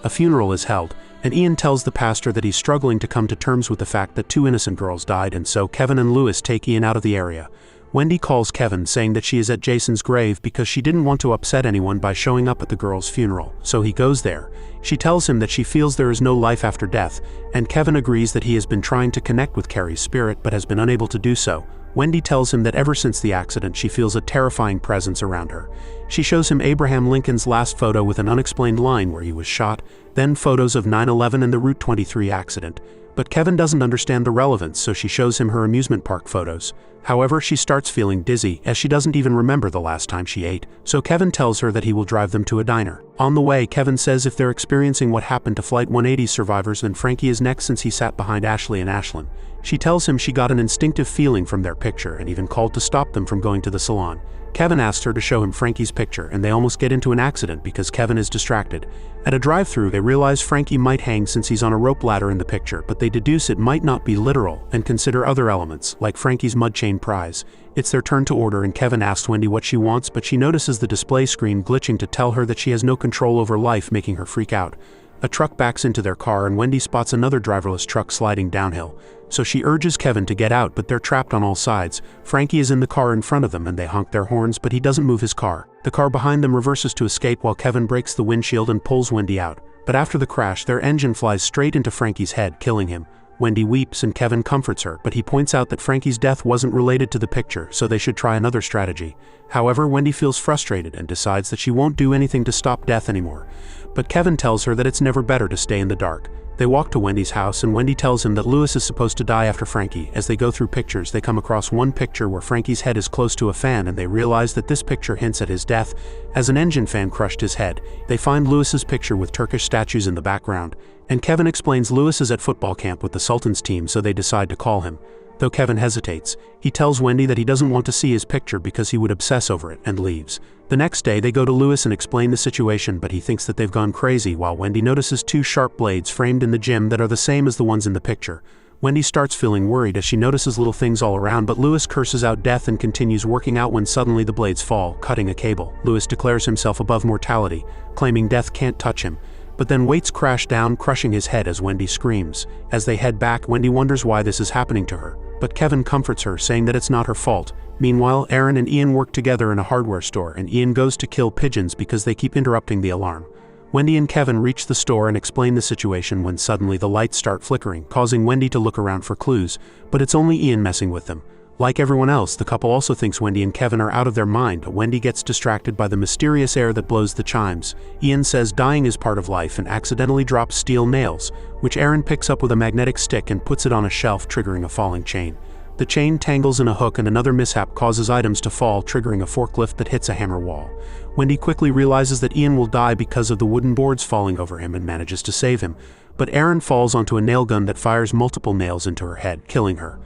A funeral is held, and Ian tells the pastor that he's struggling to come to terms with the fact that 2 innocent girls died, and so Kevin and Lewis take Ian out of the area. Wendy calls Kevin, saying that she is at Jason's grave because she didn't want to upset anyone by showing up at the girl's funeral, so he goes there. She tells him that she feels there is no life after death, and Kevin agrees that he has been trying to connect with Carrie's spirit but has been unable to do so. Wendy tells him that ever since the accident she feels a terrifying presence around her. She shows him Abraham Lincoln's last photo with an unexplained line where he was shot, then photos of 9/11 and the Route 23 accident. But Kevin doesn't understand the relevance, so she shows him her amusement park photos. However, she starts feeling dizzy, as she doesn't even remember the last time she ate, so Kevin tells her that he will drive them to a diner. On the way, Kevin says if they're experiencing what happened to Flight 180 survivors, then Frankie is next since he sat behind Ashley and Ashlyn. She tells him she got an instinctive feeling from their picture and even called to stop them from going to the salon. Kevin asks her to show him Frankie's picture, and they almost get into an accident because Kevin is distracted. At a drive-thru, they realize Frankie might hang since he's on a rope ladder in the picture, but they deduce it might not be literal and consider other elements, like Frankie's mud chain prize. It's their turn to order, and Kevin asks Wendy what she wants, but she notices the display screen glitching to tell her that she has no control over life, making her freak out. A truck backs into their car, and Wendy spots another driverless truck sliding downhill. So she urges Kevin to get out, but they're trapped on all sides. Frankie is in the car in front of them, and they honk their horns, but he doesn't move his car. The car behind them reverses to escape while Kevin breaks the windshield and pulls Wendy out. But after the crash, their engine flies straight into Frankie's head, killing him. Wendy weeps and Kevin comforts her, but he points out that Frankie's death wasn't related to the picture, so they should try another strategy. However, Wendy feels frustrated and decides that she won't do anything to stop death anymore. But Kevin tells her that it's never better to stay in the dark. They walk to Wendy's house, and Wendy tells him that Lewis is supposed to die after Frankie. As they go through pictures, they come across one picture where Frankie's head is close to a fan, and they realize that this picture hints at his death, as an engine fan crushed his head. They find Lewis's picture with Turkish statues in the background, and Kevin explains Lewis is at football camp with the Sultan's team, so they decide to call him. Though Kevin hesitates, he tells Wendy that he doesn't want to see his picture because he would obsess over it, and leaves. The next day, they go to Lewis and explain the situation, but he thinks that they've gone crazy, while Wendy notices 2 sharp blades framed in the gym that are the same as the ones in the picture. Wendy starts feeling worried as she notices little things all around, but Lewis curses out death and continues working out when suddenly the blades fall, cutting a cable. Lewis declares himself above mortality, claiming death can't touch him. But then weights crash down, crushing his head as Wendy screams. As they head back, Wendy wonders why this is happening to her, but Kevin comforts her, saying that it's not her fault. Meanwhile, Aaron and Ian work together in a hardware store, and Ian goes to kill pigeons because they keep interrupting the alarm. Wendy and Kevin reach the store and explain the situation when suddenly the lights start flickering, causing Wendy to look around for clues, but it's only Ian messing with them. Like everyone else, the couple also thinks Wendy and Kevin are out of their mind, but Wendy gets distracted by the mysterious air that blows the chimes. Ian says dying is part of life and accidentally drops steel nails, which Aaron picks up with a magnetic stick and puts it on a shelf, triggering a falling chain. The chain tangles in a hook, and another mishap causes items to fall, triggering a forklift that hits a hammer wall. Wendy quickly realizes that Ian will die because of the wooden boards falling over him and manages to save him, but Aaron falls onto a nail gun that fires multiple nails into her head, killing her.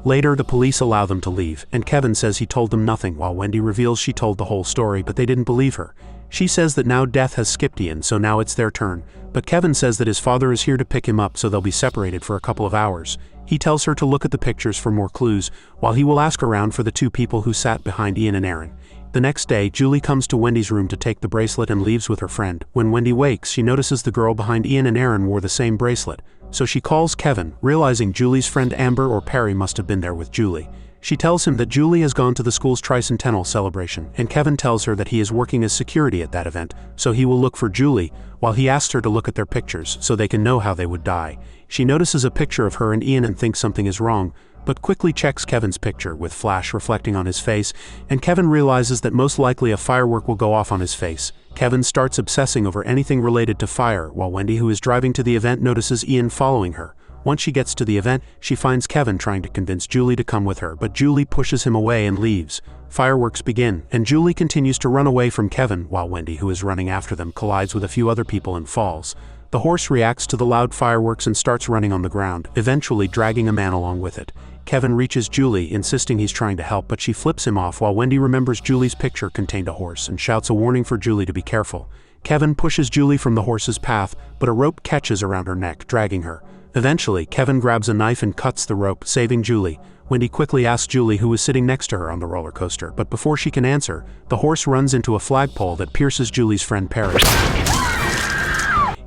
Later, the police allow them to leave, and Kevin says he told them nothing, while Wendy reveals she told the whole story, but they didn't believe her. She says that now death has skipped Ian, so now it's their turn, but Kevin says that his father is here to pick him up, so they'll be separated for a couple of hours. He tells her to look at the pictures for more clues, while he will ask around for the two people who sat behind Ian and Aaron. The next day, Julie comes to Wendy's room to take the bracelet and leaves with her friend. When Wendy wakes, she notices the girl behind Ian and Aaron wore the same bracelet, so she calls Kevin, realizing Julie's friend Amber or Perry must have been there with Julie. She tells him that Julie has gone to the school's tricentennial celebration, and Kevin tells her that he is working as security at that event, so he will look for Julie, while he asks her to look at their pictures so they can know how they would die. She notices a picture of her and Ian and thinks something is wrong, but quickly checks Kevin's picture with flash reflecting on his face, and Kevin realizes that most likely a firework will go off on his face. Kevin starts obsessing over anything related to fire, while Wendy, who is driving to the event, notices Ian following her. Once she gets to the event, she finds Kevin trying to convince Julie to come with her, but Julie pushes him away and leaves. Fireworks begin, and Julie continues to run away from Kevin, while Wendy, who is running after them, collides with a few other people and falls. The horse reacts to the loud fireworks and starts running on the ground, eventually dragging a man along with it. Kevin reaches Julie, insisting he's trying to help, but she flips him off while Wendy remembers Julie's picture contained a horse and shouts a warning for Julie to be careful. Kevin pushes Julie from the horse's path, but a rope catches around her neck, dragging her. Eventually, Kevin grabs a knife and cuts the rope, saving Julie. Wendy quickly asks Julie who is sitting next to her on the roller coaster, but before she can answer, the horse runs into a flagpole that pierces Julie's friend Perry.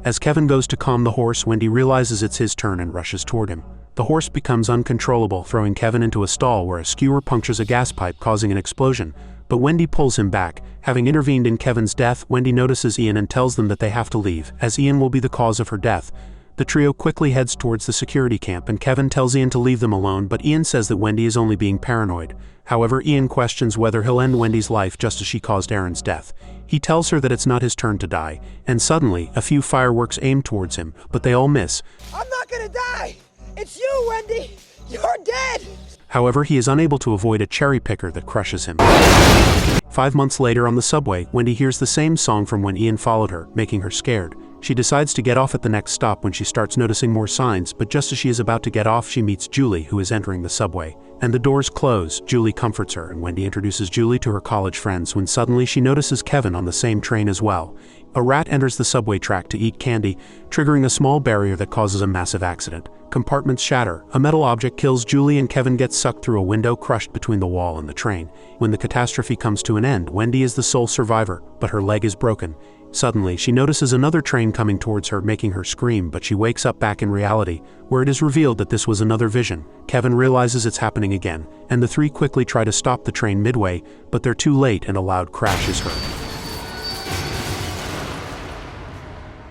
As Kevin goes to calm the horse, Wendy realizes it's his turn and rushes toward him. The horse becomes uncontrollable, throwing Kevin into a stall where a skewer punctures a gas pipe, causing an explosion, but Wendy pulls him back. Having intervened in Kevin's death, Wendy notices Ian and tells them that they have to leave, as Ian will be the cause of her death. The trio quickly heads towards the security camp, and Kevin tells Ian to leave them alone, but Ian says that Wendy is only being paranoid. However, Ian questions whether he'll end Wendy's life just as she caused Aaron's death. He tells her that it's not his turn to die, and suddenly, a few fireworks aim towards him, but they all miss. I'm not gonna die! It's you, Wendy! You're dead! However, he is unable to avoid a cherry picker that crushes him. 5 months later on the subway, Wendy hears the same song from when Ian followed her, making her scared. She decides to get off at the next stop when she starts noticing more signs, but just as she is about to get off, she meets Julie, who is entering the subway. And the doors close. Julie comforts her, and Wendy introduces Julie to her college friends when suddenly she notices Kevin on the same train as well. A rat enters the subway track to eat candy, triggering a small barrier that causes a massive accident. Compartments shatter. A metal object kills Julie, and Kevin gets sucked through a window, crushed between the wall and the train. When the catastrophe comes to an end, Wendy is the sole survivor, but her leg is broken. Suddenly, she notices another train coming towards her, making her scream, but she wakes up back in reality, where it is revealed that this was another vision. Kevin realizes it's happening again, and the three quickly try to stop the train midway, but they're too late and a loud crash is heard.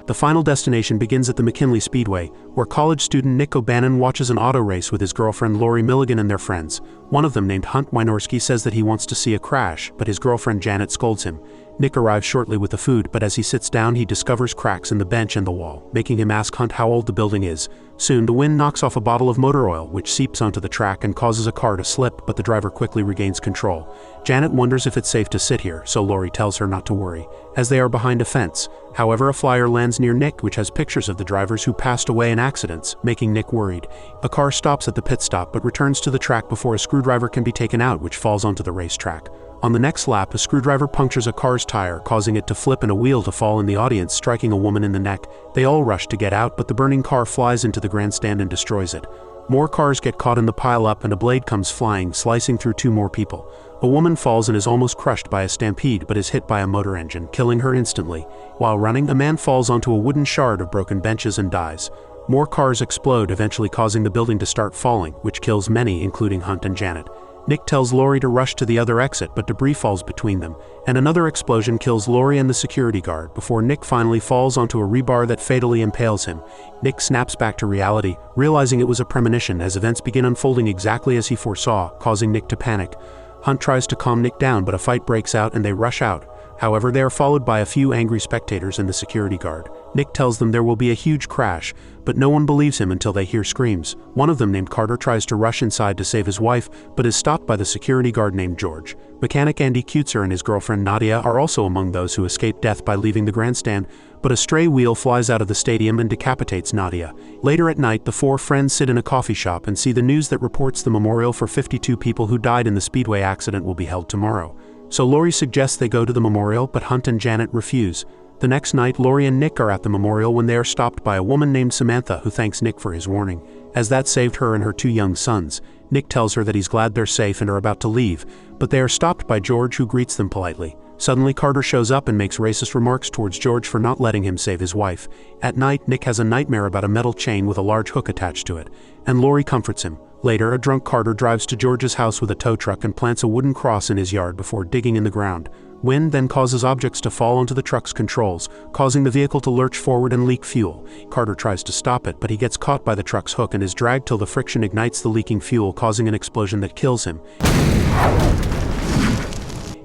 The final destination begins at the McKinley Speedway, where college student Nick O'Bannon watches an auto race with his girlfriend Lori Milligan and their friends. One of them, named Hunt Wynorski, says that he wants to see a crash, but his girlfriend Janet scolds him. Nick arrives shortly with the food, but as he sits down he discovers cracks in the bench and the wall, making him ask Hunt how old the building is. Soon, the wind knocks off a bottle of motor oil, which seeps onto the track and causes a car to slip, but the driver quickly regains control. Janet wonders if it's safe to sit here, so Lori tells her not to worry, as they are behind a fence. However, a flyer lands near Nick which has pictures of the drivers who passed away in accidents, making Nick worried. A car stops at the pit stop but returns to the track before a screwdriver can be taken out, which falls onto the racetrack. On the next lap, a screwdriver punctures a car's tire, causing it to flip and a wheel to fall in the audience, striking a woman in the neck. They all rush to get out, but the burning car flies into the grandstand and destroys it. More cars get caught in the pile-up and a blade comes flying, slicing through 2 more people. A woman falls and is almost crushed by a stampede but is hit by a motor engine, killing her instantly. While running, a man falls onto a wooden shard of broken benches and dies. More cars explode, eventually causing the building to start falling, which kills many, including Hunt and Janet. Nick tells Lori to rush to the other exit, but debris falls between them, and another explosion kills Lori and the security guard before Nick finally falls onto a rebar that fatally impales him. Nick snaps back to reality, realizing it was a premonition as events begin unfolding exactly as he foresaw, causing Nick to panic. Hunt tries to calm Nick down, but a fight breaks out and they rush out. However, they are followed by a few angry spectators and the security guard. Nick tells them there will be a huge crash, but no one believes him until they hear screams. One of them, named Carter, tries to rush inside to save his wife, but is stopped by the security guard named George. Mechanic Andy Kutzer and his girlfriend Nadia are also among those who escape death by leaving the grandstand, but a stray wheel flies out of the stadium and decapitates Nadia. Later at night, the four friends sit in a coffee shop and see the news that reports the memorial for 52 people who died in the Speedway accident will be held tomorrow. So Laurie suggests they go to the memorial, but Hunt and Janet refuse. The next night, Laurie and Nick are at the memorial when they are stopped by a woman named Samantha who thanks Nick for his warning, as that saved her and her two young sons. Nick tells her that he's glad they're safe and are about to leave, but they are stopped by George, who greets them politely. Suddenly, Carter shows up and makes racist remarks towards George for not letting him save his wife. At night, Nick has a nightmare about a metal chain with a large hook attached to it, and Laurie comforts him. Later, a drunk Carter drives to George's house with a tow truck and plants a wooden cross in his yard before digging in the ground. Wind then causes objects to fall onto the truck's controls, causing the vehicle to lurch forward and leak fuel. Carter tries to stop it, but he gets caught by the truck's hook and is dragged till the friction ignites the leaking fuel, causing an explosion that kills him.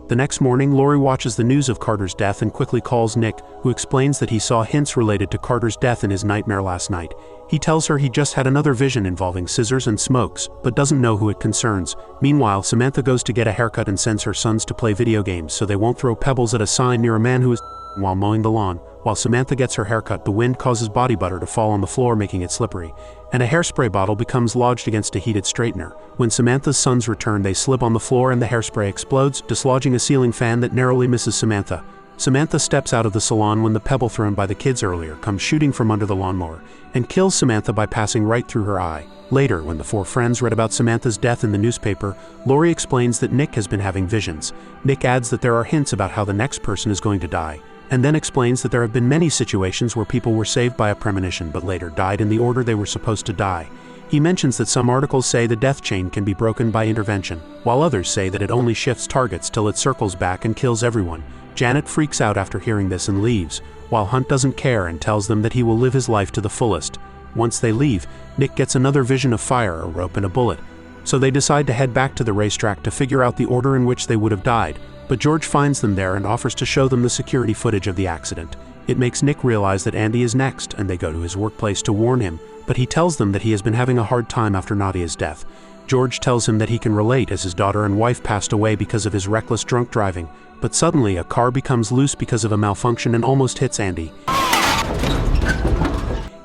The next morning, Laurie watches the news of Carter's death and quickly calls Nick, who explains that he saw hints related to Carter's death in his nightmare last night. He tells her he just had another vision involving scissors and smokes, but doesn't know who it concerns. Meanwhile, Samantha goes to get a haircut and sends her sons to play video games so they won't throw pebbles at a sign near a man who is while mowing the lawn. While Samantha gets her haircut, the wind causes body butter to fall on the floor, making it slippery, and a hairspray bottle becomes lodged against a heated straightener. When Samantha's sons return, they slip on the floor and the hairspray explodes, dislodging a ceiling fan that narrowly misses Samantha. Samantha steps out of the salon when the pebble thrown by the kids earlier comes shooting from under the lawnmower, and kills Samantha by passing right through her eye. Later, when the four friends read about Samantha's death in the newspaper, Laurie explains that Nick has been having visions. Nick adds that there are hints about how the next person is going to die, and then explains that there have been many situations where people were saved by a premonition but later died in the order they were supposed to die. He mentions that some articles say the death chain can be broken by intervention, while others say that it only shifts targets till it circles back and kills everyone. Janet freaks out after hearing this and leaves, while Hunt doesn't care and tells them that he will live his life to the fullest. Once they leave, Nick gets another vision of fire, a rope, and a bullet. So they decide to head back to the racetrack to figure out the order in which they would have died, but George finds them there and offers to show them the security footage of the accident. It makes Nick realize that Andy is next, and they go to his workplace to warn him, but he tells them that he has been having a hard time after Nadia's death. George tells him that he can relate, as his daughter and wife passed away because of his reckless drunk driving, but suddenly a car becomes loose because of a malfunction and almost hits Andy.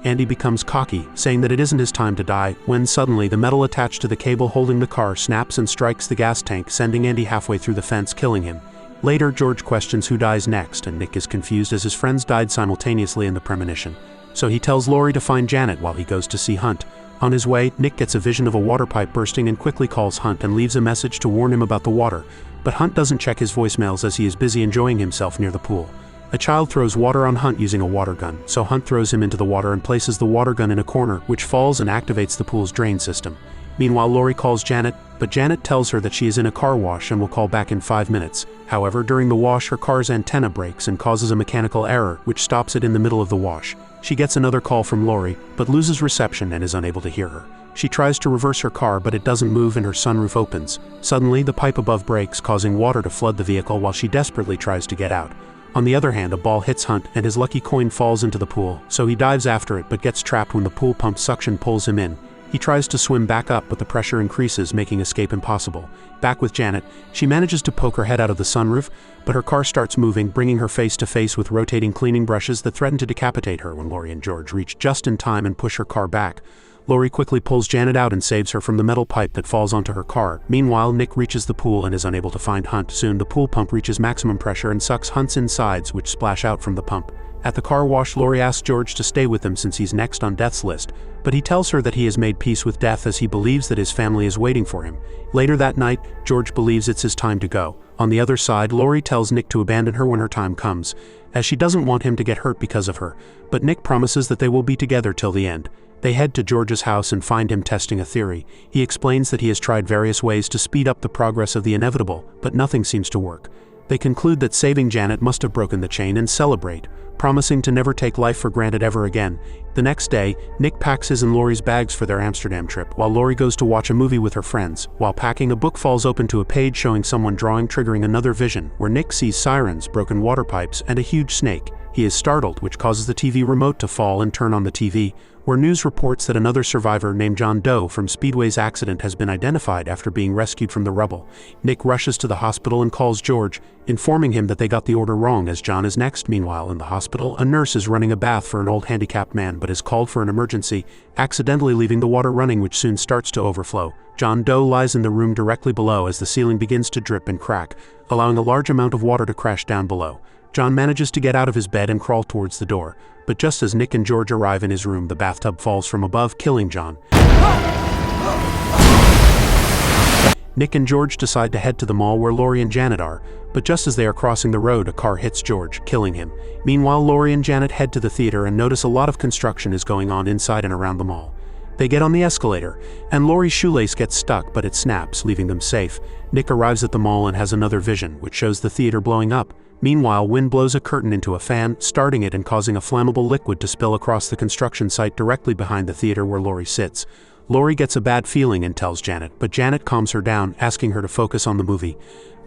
Andy becomes cocky, saying that it isn't his time to die, when suddenly the metal attached to the cable holding the car snaps and strikes the gas tank, sending Andy halfway through the fence, killing him. Later, George questions who dies next, and Nick is confused as his friends died simultaneously in the premonition. So he tells Laurie to find Janet while he goes to see Hunt. On his way, Nick gets a vision of a water pipe bursting and quickly calls Hunt and leaves a message to warn him about the water, but Hunt doesn't check his voicemails as he is busy enjoying himself near the pool. A child throws water on Hunt using a water gun, so Hunt throws him into the water and places the water gun in a corner, which falls and activates the pool's drain system. Meanwhile, Laurie calls Janet, but Janet tells her that she is in a car wash and will call back in 5 minutes. However, during the wash, her car's antenna breaks and causes a mechanical error, which stops it in the middle of the wash. She gets another call from Laurie, but loses reception and is unable to hear her. She tries to reverse her car, but it doesn't move and her sunroof opens. Suddenly, the pipe above breaks, causing water to flood the vehicle while she desperately tries to get out. On the other hand, a ball hits Hunt and his lucky coin falls into the pool, so he dives after it but gets trapped when the pool pump suction pulls him in. He tries to swim back up, but the pressure increases, making escape impossible. Back with Janet, she manages to poke her head out of the sunroof, but her car starts moving, bringing her face to face with rotating cleaning brushes that threaten to decapitate her when Laurie and George reach just in time and push her car back. Laurie quickly pulls Janet out and saves her from the metal pipe that falls onto her car. Meanwhile, Nick reaches the pool and is unable to find Hunt. Soon, the pool pump reaches maximum pressure and sucks Hunt's insides, which splash out from the pump. At the car wash, Laurie asks George to stay with them since he's next on death's list, but he tells her that he has made peace with death as he believes that his family is waiting for him. Later that night, George believes it's his time to go. On the other side, Laurie tells Nick to abandon her when her time comes, as she doesn't want him to get hurt because of her, but Nick promises that they will be together till the end. They head to George's house and find him testing a theory. He explains that he has tried various ways to speed up the progress of the inevitable, but nothing seems to work. They conclude that saving Janet must have broken the chain and celebrate, promising to never take life for granted ever again. The next day, Nick packs his and Laurie's bags for their Amsterdam trip, while Laurie goes to watch a movie with her friends. While packing, a book falls open to a page showing someone drawing, triggering another vision, where Nick sees sirens, broken water pipes, and a huge snake. He is startled, which causes the TV remote to fall and turn on the TV, where news reports that another survivor named John Doe from Speedway's accident has been identified after being rescued from the rubble. Nick rushes to the hospital and calls George, informing him that they got the order wrong as John is next. Meanwhile, in the hospital, a nurse is running a bath for an old handicapped man but is called for an emergency, accidentally leaving the water running, which soon starts to overflow. John Doe lies in the room directly below as the ceiling begins to drip and crack, allowing a large amount of water to crash down below. John manages to get out of his bed and crawl towards the door, but just as Nick and George arrive in his room, the bathtub falls from above, killing John. Nick and George decide to head to the mall where Laurie and Janet are, but just as they are crossing the road, a car hits George, killing him. Meanwhile, Laurie and Janet head to the theater and notice a lot of construction is going on inside and around the mall. They get on the escalator, and Laurie's shoelace gets stuck, but it snaps, leaving them safe. Nick arrives at the mall and has another vision, which shows the theater blowing up. Meanwhile, wind blows a curtain into a fan, starting it and causing a flammable liquid to spill across the construction site directly behind the theater where Laurie sits. Laurie gets a bad feeling and tells Janet, but Janet calms her down, asking her to focus on the movie.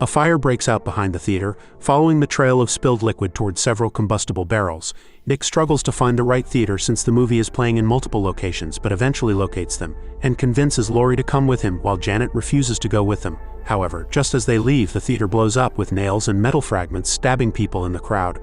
A fire breaks out behind the theater, following the trail of spilled liquid towards several combustible barrels. Nick struggles to find the right theater since the movie is playing in multiple locations, but eventually locates them, and convinces Laurie to come with him while Janet refuses to go with them. However, just as they leave, the theater blows up with nails and metal fragments stabbing people in the crowd.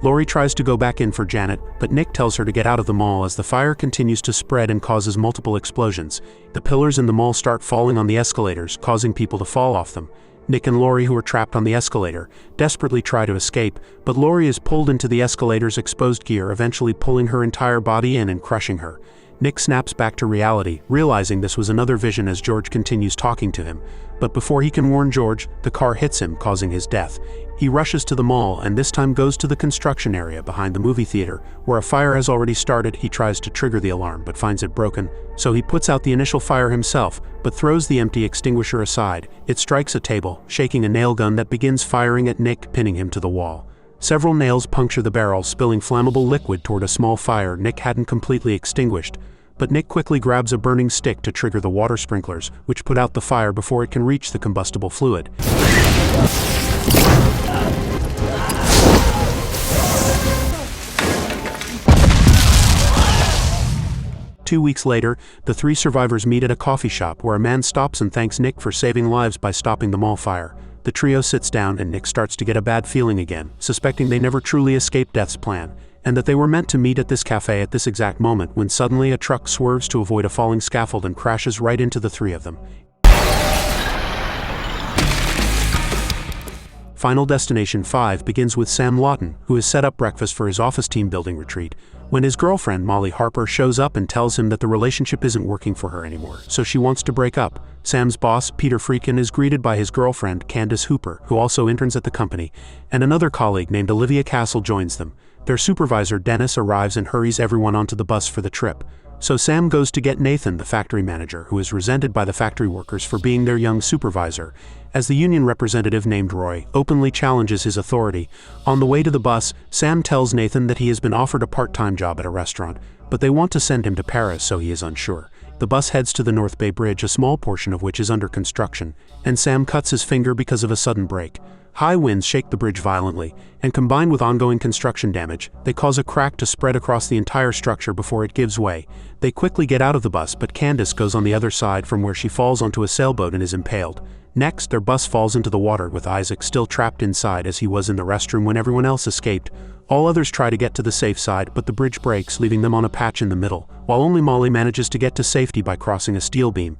Laurie tries to go back in for Janet, but Nick tells her to get out of the mall as the fire continues to spread and causes multiple explosions. The pillars in the mall start falling on the escalators, causing people to fall off them. Nick and Laurie, who are trapped on the escalator, desperately try to escape, but Laurie is pulled into the escalator's exposed gear, eventually pulling her entire body in and crushing her. Nick snaps back to reality, realizing this was another vision as George continues talking to him. But before he can warn George, the car hits him, causing his death. He rushes to the mall and this time goes to the construction area behind the movie theater, where a fire has already started. He tries to trigger the alarm but finds it broken, so he puts out the initial fire himself, but throws the empty extinguisher aside. It strikes a table, shaking a nail gun that begins firing at Nick, pinning him to the wall. Several nails puncture the barrel, spilling flammable liquid toward a small fire Nick hadn't completely extinguished. But Nick quickly grabs a burning stick to trigger the water sprinklers, which put out the fire before it can reach the combustible fluid. 2 weeks later, the three survivors meet at a coffee shop where a man stops and thanks Nick for saving lives by stopping the mall fire. The trio sits down and Nick starts to get a bad feeling again, suspecting they never truly escaped death's plan, and that they were meant to meet at this cafe at this exact moment when suddenly a truck swerves to avoid a falling scaffold and crashes right into the three of them. Final Destination 5 begins with Sam Lawton, who has set up breakfast for his office team building retreat, when his girlfriend Molly Harper shows up and tells him that the relationship isn't working for her anymore, so she wants to break up. Sam's boss, Peter Friedkin, is greeted by his girlfriend, Candace Hooper, who also interns at the company, and another colleague named Olivia Castle joins them. Their supervisor, Dennis, arrives and hurries everyone onto the bus for the trip. So Sam goes to get Nathan, the factory manager, who is resented by the factory workers for being their young supervisor, as the union representative named Roy openly challenges his authority. On the way to the bus, Sam tells Nathan that he has been offered a part-time job at a restaurant, but they want to send him to Paris, so he is unsure. The bus heads to the North Bay Bridge, a small portion of which is under construction, and Sam cuts his finger because of a sudden break. High winds shake the bridge violently, and combined with ongoing construction damage, they cause a crack to spread across the entire structure before it gives way. They quickly get out of the bus, but Candace goes on the other side from where she falls onto a sailboat and is impaled. Next, their bus falls into the water with Isaac still trapped inside as he was in the restroom when everyone else escaped. All others try to get to the safe side, but the bridge breaks, leaving them on a patch in the middle, while only Molly manages to get to safety by crossing a steel beam.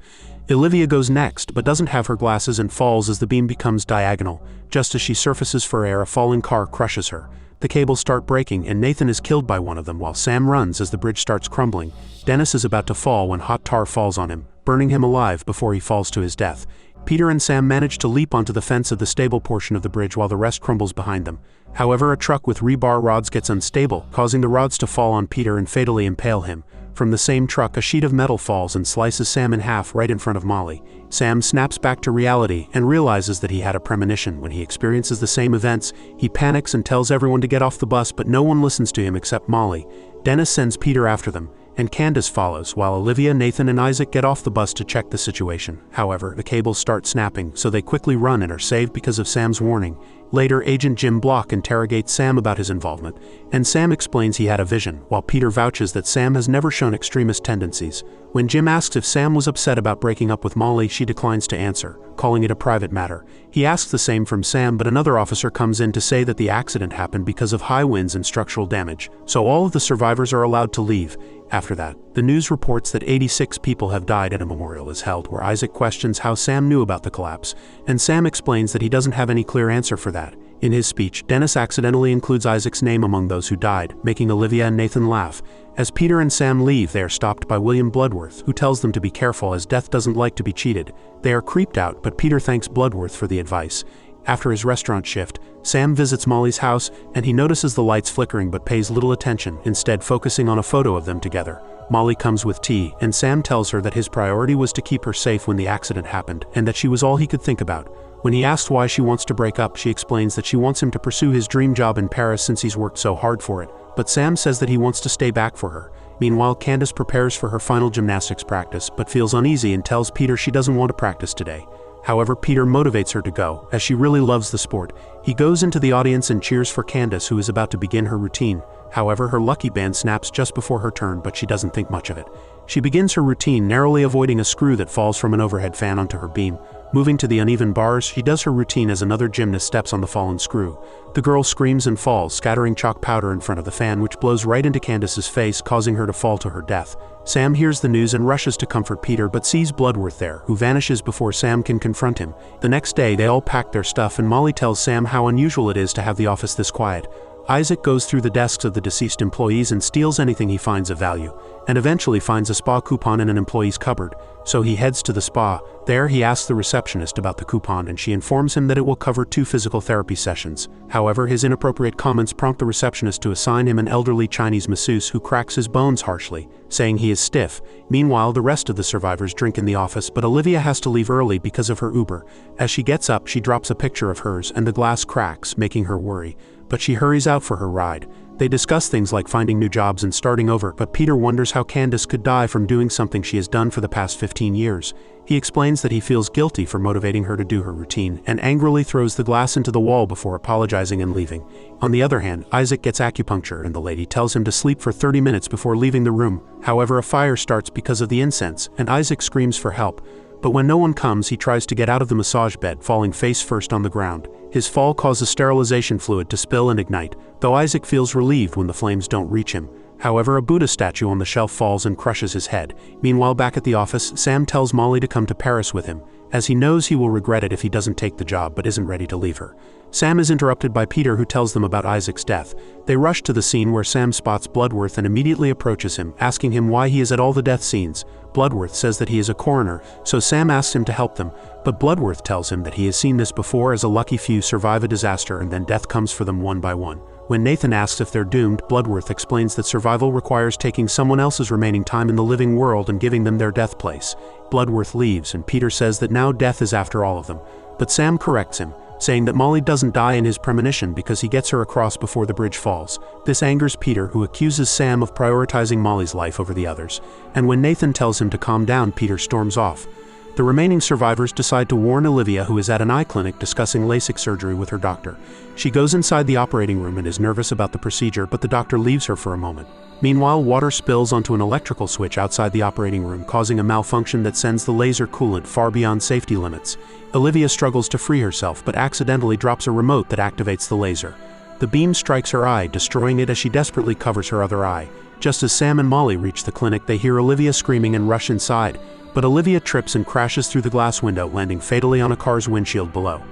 Olivia goes next, but doesn't have her glasses and falls as the beam becomes diagonal. Just as she surfaces for air, a falling car crushes her. The cables start breaking and Nathan is killed by one of them while Sam runs as the bridge starts crumbling. Dennis is about to fall when hot tar falls on him, burning him alive before he falls to his death. Peter and Sam manage to leap onto the fence of the stable portion of the bridge while the rest crumbles behind them. However, a truck with rebar rods gets unstable, causing the rods to fall on Peter and fatally impale him. From the same truck, a sheet of metal falls and slices Sam in half right in front of Molly. Sam snaps back to reality and realizes that he had a premonition. When he experiences the same events, he panics and tells everyone to get off the bus, but no one listens to him except Molly. Dennis sends Peter after them, and Candace follows while Olivia, Nathan, and Isaac get off the bus to check the situation. However, the cables start snapping, so they quickly run and are saved because of Sam's warning. Later, Agent Jim Block interrogates Sam about his involvement, and Sam explains he had a vision, while Peter vouches that Sam has never shown extremist tendencies. When Jim asks if Sam was upset about breaking up with Molly, she declines to answer, calling it a private matter. He asks the same from Sam, but another officer comes in to say that the accident happened because of high winds and structural damage, so all of the survivors are allowed to leave. After that, the news reports that 86 people have died, and a memorial is held where Isaac questions how Sam knew about the collapse, and Sam explains that he doesn't have any clear answer for that. In his speech, Dennis accidentally includes Isaac's name among those who died, making Olivia and Nathan laugh. As Peter and Sam leave, they are stopped by William Bloodworth, who tells them to be careful as Death doesn't like to be cheated. They are creeped out, but Peter thanks Bloodworth for the advice. After his restaurant shift, Sam visits Molly's house, and he notices the lights flickering but pays little attention, instead focusing on a photo of them together. Molly comes with tea, and Sam tells her that his priority was to keep her safe when the accident happened, and that she was all he could think about. When he asks why she wants to break up, she explains that she wants him to pursue his dream job in Paris since he's worked so hard for it, but Sam says that he wants to stay back for her. Meanwhile, Candace prepares for her final gymnastics practice, but feels uneasy and tells Peter she doesn't want to practice today. However, Peter motivates her to go, as she really loves the sport. He goes into the audience and cheers for Candace, who is about to begin her routine. However, her lucky band snaps just before her turn, but she doesn't think much of it. She begins her routine, narrowly avoiding a screw that falls from an overhead fan onto her beam. Moving to the uneven bars, she does her routine as another gymnast steps on the fallen screw. The girl screams and falls, scattering chalk powder in front of the fan, which blows right into Candace's face, causing her to fall to her death. Sam hears the news and rushes to comfort Peter, but sees Bloodworth there, who vanishes before Sam can confront him. The next day, they all pack their stuff, and Molly tells Sam how unusual it is to have the office this quiet. Isaac goes through the desks of the deceased employees and steals anything he finds of value, and eventually finds a spa coupon in an employee's cupboard, so he heads to the spa. There he asks the receptionist about the coupon, and she informs him that it will cover 2 physical therapy sessions. However, his inappropriate comments prompt the receptionist to assign him an elderly Chinese masseuse who cracks his bones harshly, saying he is stiff. Meanwhile, the rest of the survivors drink in the office, but Olivia has to leave early because of her Uber. As she gets up, she drops a picture of hers, and the glass cracks, making her worry, but she hurries out for her ride. They discuss things like finding new jobs and starting over, but Peter wonders how Candace could die from doing something she has done for the past 15 years. He explains that he feels guilty for motivating her to do her routine, and angrily throws the glass into the wall before apologizing and leaving. On the other hand, Isaac gets acupuncture, and the lady tells him to sleep for 30 minutes before leaving the room. However, a fire starts because of the incense, and Isaac screams for help. But when no one comes, he tries to get out of the massage bed, falling face first on the ground. His fall causes sterilization fluid to spill and ignite, though Isaac feels relieved when the flames don't reach him. However, a Buddha statue on the shelf falls and crushes his head. Meanwhile, back at the office, Sam tells Molly to come to Paris with him, as he knows he will regret it if he doesn't take the job but isn't ready to leave her. Sam is interrupted by Peter, who tells them about Isaac's death. They rush to the scene where Sam spots Bloodworth and immediately approaches him, asking him why he is at all the death scenes. Bloodworth says that he is a coroner, so Sam asks him to help them, but Bloodworth tells him that he has seen this before, as a lucky few survive a disaster and then death comes for them one by one. When Nathan asks if they're doomed, Bloodworth explains that survival requires taking someone else's remaining time in the living world and giving them their death place. Bloodworth leaves, and Peter says that now death is after all of them, but Sam corrects him, saying that Molly doesn't die in his premonition because he gets her across before the bridge falls. This angers Peter, who accuses Sam of prioritizing Molly's life over the others, and when Nathan tells him to calm down, Peter storms off. The remaining survivors decide to warn Olivia, who is at an eye clinic discussing LASIK surgery with her doctor. She goes inside the operating room and is nervous about the procedure, but the doctor leaves her for a moment. Meanwhile, water spills onto an electrical switch outside the operating room, causing a malfunction that sends the laser coolant far beyond safety limits. Olivia struggles to free herself, but accidentally drops a remote that activates the laser. The beam strikes her eye, destroying it as she desperately covers her other eye. Just as Sam and Molly reach the clinic, they hear Olivia screaming and rush inside, but Olivia trips and crashes through the glass window, landing fatally on a car's windshield below.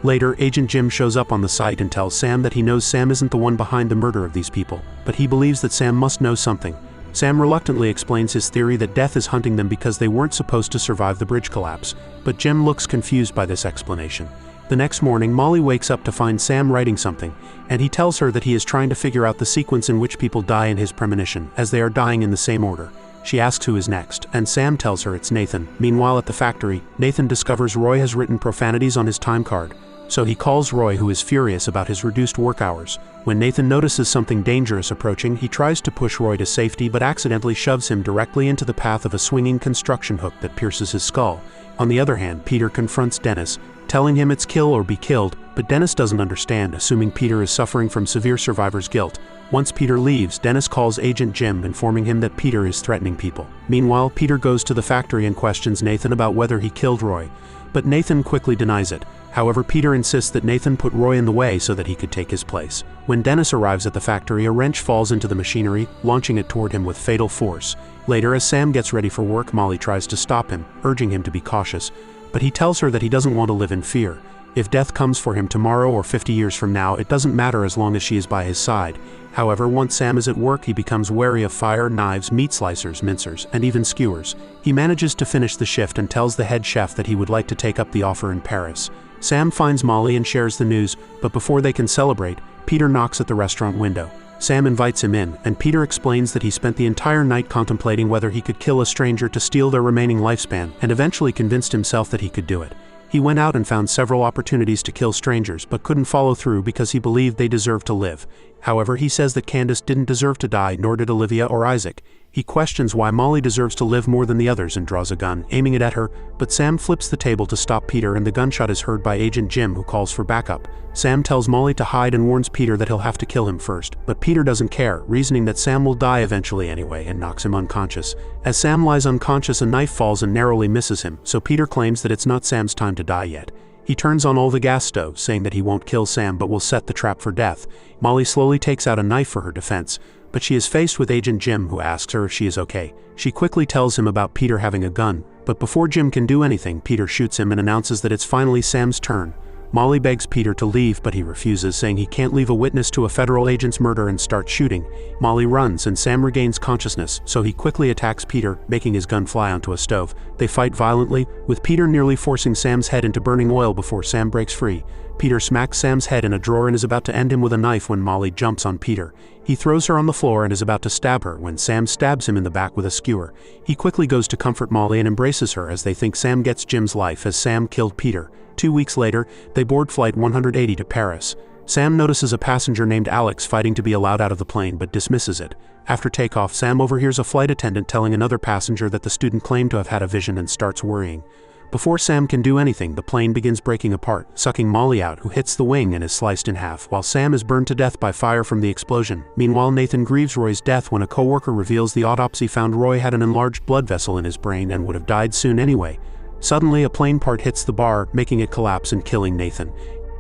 Later, Agent Jim shows up on the site and tells Sam that he knows Sam isn't the one behind the murder of these people, but he believes that Sam must know something. Sam reluctantly explains his theory that death is hunting them because they weren't supposed to survive the bridge collapse, but Jim looks confused by this explanation. The next morning, Molly wakes up to find Sam writing something, and he tells her that he is trying to figure out the sequence in which people die in his premonition, as they are dying in the same order. She asks who is next, and Sam tells her it's Nathan. Meanwhile, at the factory, Nathan discovers Roy has written profanities on his time card. so he calls Roy, who is furious about his reduced work hours. When Nathan notices something dangerous approaching, he tries to push Roy to safety but accidentally shoves him directly into the path of a swinging construction hook that pierces his skull. On the other hand, Peter confronts Dennis, telling him it's kill or be killed, but Dennis doesn't understand, assuming Peter is suffering from severe survivor's guilt. Once Peter leaves, Dennis calls Agent Jim, informing him that Peter is threatening people. Meanwhile, Peter goes to the factory and questions Nathan about whether he killed Roy, but Nathan quickly denies it. However, Peter insists that Nathan put Roy in the way so that he could take his place. When Dennis arrives at the factory, a wrench falls into the machinery, launching it toward him with fatal force. Later, as Sam gets ready for work, Molly tries to stop him, urging him to be cautious, but he tells her that he doesn't want to live in fear. If death comes for him tomorrow or 50 years from now, it doesn't matter as long as she is by his side. However, once Sam is at work, he becomes wary of fire, knives, meat slicers, mincers, and even skewers. He manages to finish the shift and tells the head chef that he would like to take up the offer in Paris. Sam finds Molly and shares the news, but before they can celebrate, Peter knocks at the restaurant window. Sam invites him in, and Peter explains that he spent the entire night contemplating whether he could kill a stranger to steal their remaining lifespan, and eventually convinced himself that he could do it. He went out and found several opportunities to kill strangers, but couldn't follow through because he believed they deserved to live. However, he says that Candace didn't deserve to die, nor did Olivia or Isaac. He questions why Molly deserves to live more than the others and draws a gun, aiming it at her, but Sam flips the table to stop Peter, and the gunshot is heard by Agent Jim, who calls for backup. Sam tells Molly to hide and warns Peter that he'll have to kill him first, but Peter doesn't care, reasoning that Sam will die eventually anyway, and knocks him unconscious. As Sam lies unconscious, a knife falls and narrowly misses him, so Peter claims that it's not Sam's time to die yet. He turns on all the gas stoves, saying that he won't kill Sam but will set the trap for death. Molly slowly takes out a knife for her defense, but she is faced with Agent Jim, who asks her if she is okay. She quickly tells him about Peter having a gun, but before Jim can do anything, Peter shoots him and announces that it's finally Sam's turn. Molly begs Peter to leave, but he refuses, saying he can't leave a witness to a federal agent's murder, and starts shooting. Molly runs, and Sam regains consciousness, so he quickly attacks Peter, making his gun fly onto a stove. They fight violently, with Peter nearly forcing Sam's head into burning oil before Sam breaks free. Peter smacks Sam's head in a drawer and is about to end him with a knife when Molly jumps on Peter. He throws her on the floor and is about to stab her when Sam stabs him in the back with a skewer. He quickly goes to comfort Molly and embraces her, as they think Sam gets Jim's life, as Sam killed Peter. 2 weeks later, they board Flight 180 to Paris. Sam notices a passenger named Alex fighting to be allowed out of the plane but dismisses it. After takeoff, Sam overhears a flight attendant telling another passenger that the student claimed to have had a vision and starts worrying. Before Sam can do anything, the plane begins breaking apart, sucking Molly out, who hits the wing and is sliced in half, while Sam is burned to death by fire from the explosion. Meanwhile, Nathan grieves Roy's death when a coworker reveals the autopsy found Roy had an enlarged blood vessel in his brain and would have died soon anyway. Suddenly, a plane part hits the bar, making it collapse and killing Nathan.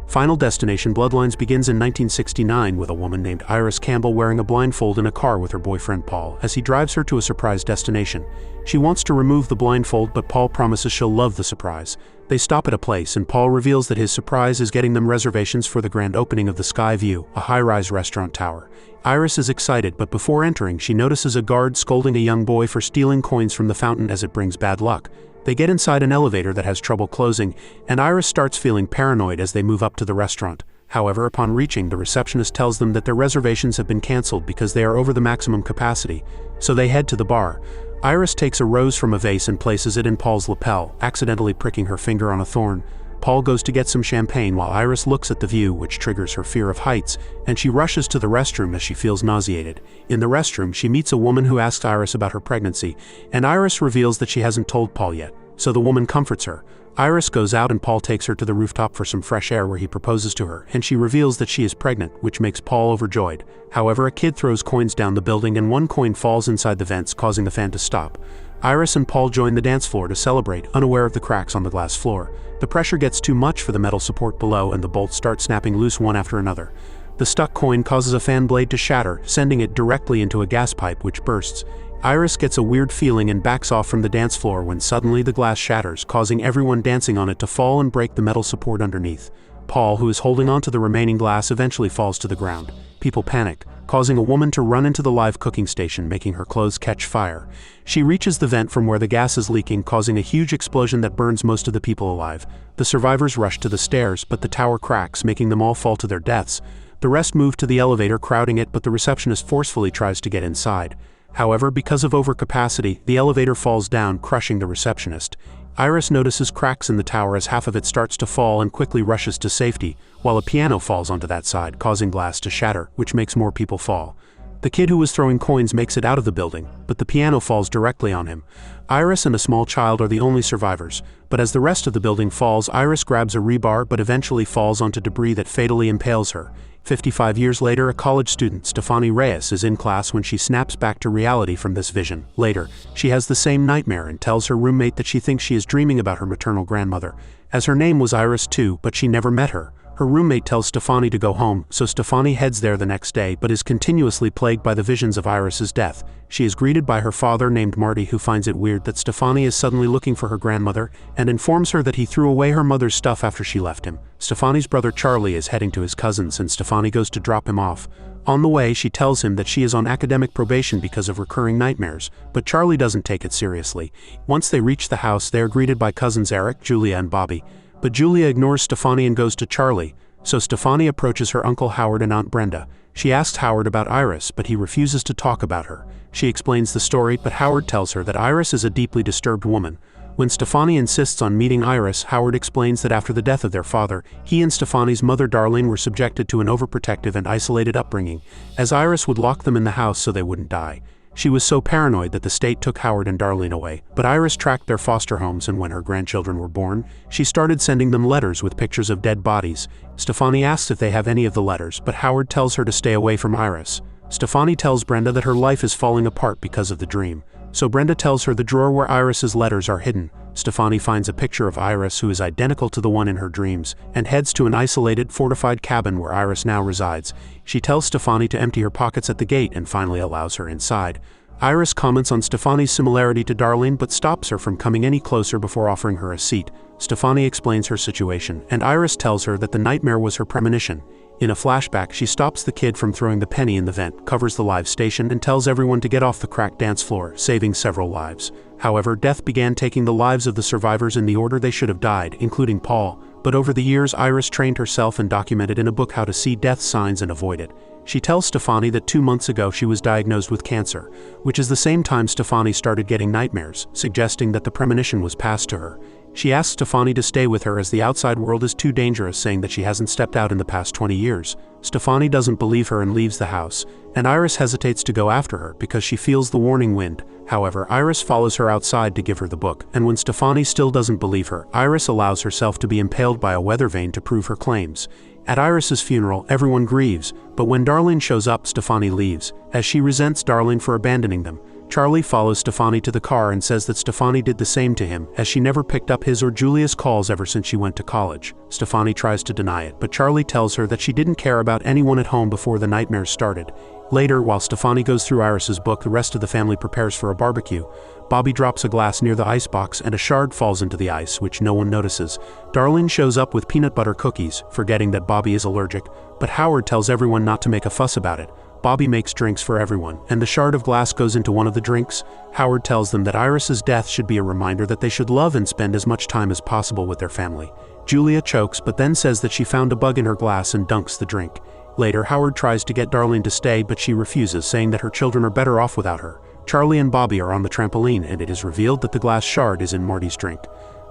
Final Destination Bloodlines begins in 1969 with a woman named Iris Campbell wearing a blindfold in a car with her boyfriend Paul as he drives her to a surprise destination. She wants to remove the blindfold, but Paul promises she'll love the surprise. They stop at a place, and Paul reveals that his surprise is getting them reservations for the grand opening of the Sky View, a high-rise restaurant tower. Iris is excited, but before entering, she notices a guard scolding a young boy for stealing coins from the fountain as it brings bad luck. They get inside an elevator that has trouble closing, and Iris starts feeling paranoid as they move up to the restaurant. However, upon reaching, the receptionist tells them that their reservations have been canceled because they are over the maximum capacity, so they head to the bar. Iris takes a rose from a vase and places it in Paul's lapel, accidentally pricking her finger on a thorn. Paul goes to get some champagne while Iris looks at the view, which triggers her fear of heights, and she rushes to the restroom as she feels nauseated. In the restroom, she meets a woman who asks Iris about her pregnancy, and Iris reveals that she hasn't told Paul yet, so the woman comforts her. Iris goes out and Paul takes her to the rooftop for some fresh air where he proposes to her, and she reveals that she is pregnant, which makes Paul overjoyed. However, a kid throws coins down the building and one coin falls inside the vents, causing the fan to stop. Iris and Paul join the dance floor to celebrate, unaware of the cracks on the glass floor. The pressure gets too much for the metal support below, and the bolts start snapping loose one after another. The stuck coin causes a fan blade to shatter, sending it directly into a gas pipe, which bursts. Iris gets a weird feeling and backs off from the dance floor when suddenly the glass shatters, causing everyone dancing on it to fall and break the metal support underneath. Paul, who is holding on to the remaining glass, eventually falls to the ground. People panic, causing a woman to run into the live cooking station, making her clothes catch fire. She reaches the vent from where the gas is leaking, causing a huge explosion that burns most of the people alive. The survivors rush to the stairs, but the tower cracks, making them all fall to their deaths. The rest move to the elevator, crowding it, but the receptionist forcefully tries to get inside. However, because of overcapacity, the elevator falls down, crushing the receptionist. Iris notices cracks in the tower as half of it starts to fall and quickly rushes to safety, while a piano falls onto that side, causing glass to shatter, which makes more people fall. The kid who was throwing coins makes it out of the building, but the piano falls directly on him. Iris and a small child are the only survivors, but as the rest of the building falls, Iris grabs a rebar but eventually falls onto debris that fatally impales her. 55 years later, a college student, Stefani Reyes, is in class when she snaps back to reality from this vision. Later, she has the same nightmare and tells her roommate that she thinks she is dreaming about her maternal grandmother, as her name was Iris too, but she never met her. Her roommate tells Stefani to go home, so Stefani heads there the next day but is continuously plagued by the visions of Iris's death. She is greeted by her father named Marty, who finds it weird that Stefani is suddenly looking for her grandmother and informs her that he threw away her mother's stuff after she left him. Stefani's brother Charlie is heading to his cousin's and Stefani goes to drop him off. On the way, she tells him that she is on academic probation because of recurring nightmares, but Charlie doesn't take it seriously. Once they reach the house, they are greeted by cousins Eric, Julia and Bobby. But Julia ignores Stefani and goes to Charlie, so Stefani approaches her Uncle Howard and Aunt Brenda. She asks Howard about Iris, but he refuses to talk about her. She explains the story, but Howard tells her that Iris is a deeply disturbed woman. When Stefani insists on meeting Iris, Howard explains that after the death of their father, he and Stefani's mother Darlene were subjected to an overprotective and isolated upbringing, as Iris would lock them in the house so they wouldn't die. She was so paranoid that the state took Howard and Darlene away, but Iris tracked their foster homes, and when her grandchildren were born, she started sending them letters with pictures of dead bodies. Stefani asks if they have any of the letters, but Howard tells her to stay away from Iris. Stefani tells Brenda that her life is falling apart because of the dream, so Brenda tells her the drawer where Iris's letters are hidden. Stefani finds a picture of Iris who is identical to the one in her dreams, and heads to an isolated, fortified cabin where Iris now resides. She tells Stefani to empty her pockets at the gate and finally allows her inside. Iris comments on Stefani's similarity to Darlene but stops her from coming any closer before offering her a seat. Stefani explains her situation, and Iris tells her that the nightmare was her premonition. In a flashback, she stops the kid from throwing the penny in the vent, covers the live station, and tells everyone to get off the cracked dance floor, saving several lives. However, death began taking the lives of the survivors in the order they should have died, including Paul, but over the years Iris trained herself and documented in a book how to see death signs and avoid it. She tells Stefani that 2 months ago she was diagnosed with cancer, which is the same time Stefani started getting nightmares, suggesting that the premonition was passed to her. She asks Stefani to stay with her as the outside world is too dangerous, saying that she hasn't stepped out in the past 20 years. Stefani doesn't believe her and leaves the house, and Iris hesitates to go after her because she feels the warning wind. However, Iris follows her outside to give her the book, and when Stefani still doesn't believe her, Iris allows herself to be impaled by a weather vane to prove her claims. At Iris's funeral, everyone grieves, but when Darlene shows up, Stefani leaves, as she resents Darlene for abandoning them. Charlie follows Stefani to the car and says that Stefani did the same to him, as she never picked up his or Julia's calls ever since she went to college. Stefani tries to deny it, but Charlie tells her that she didn't care about anyone at home before the nightmares started. Later, while Stefani goes through Iris's book, the rest of the family prepares for a barbecue. Bobby drops a glass near the icebox and a shard falls into the ice, which no one notices. Darlene shows up with peanut butter cookies, forgetting that Bobby is allergic, but Howard tells everyone not to make a fuss about it. Bobby makes drinks for everyone, and the shard of glass goes into one of the drinks. Howard tells them that Iris's death should be a reminder that they should love and spend as much time as possible with their family. Julia chokes but then says that she found a bug in her glass and dunks the drink. Later, Howard tries to get Darlene to stay, but she refuses, saying that her children are better off without her. Charlie and Bobby are on the trampoline, and it is revealed that the glass shard is in Marty's drink.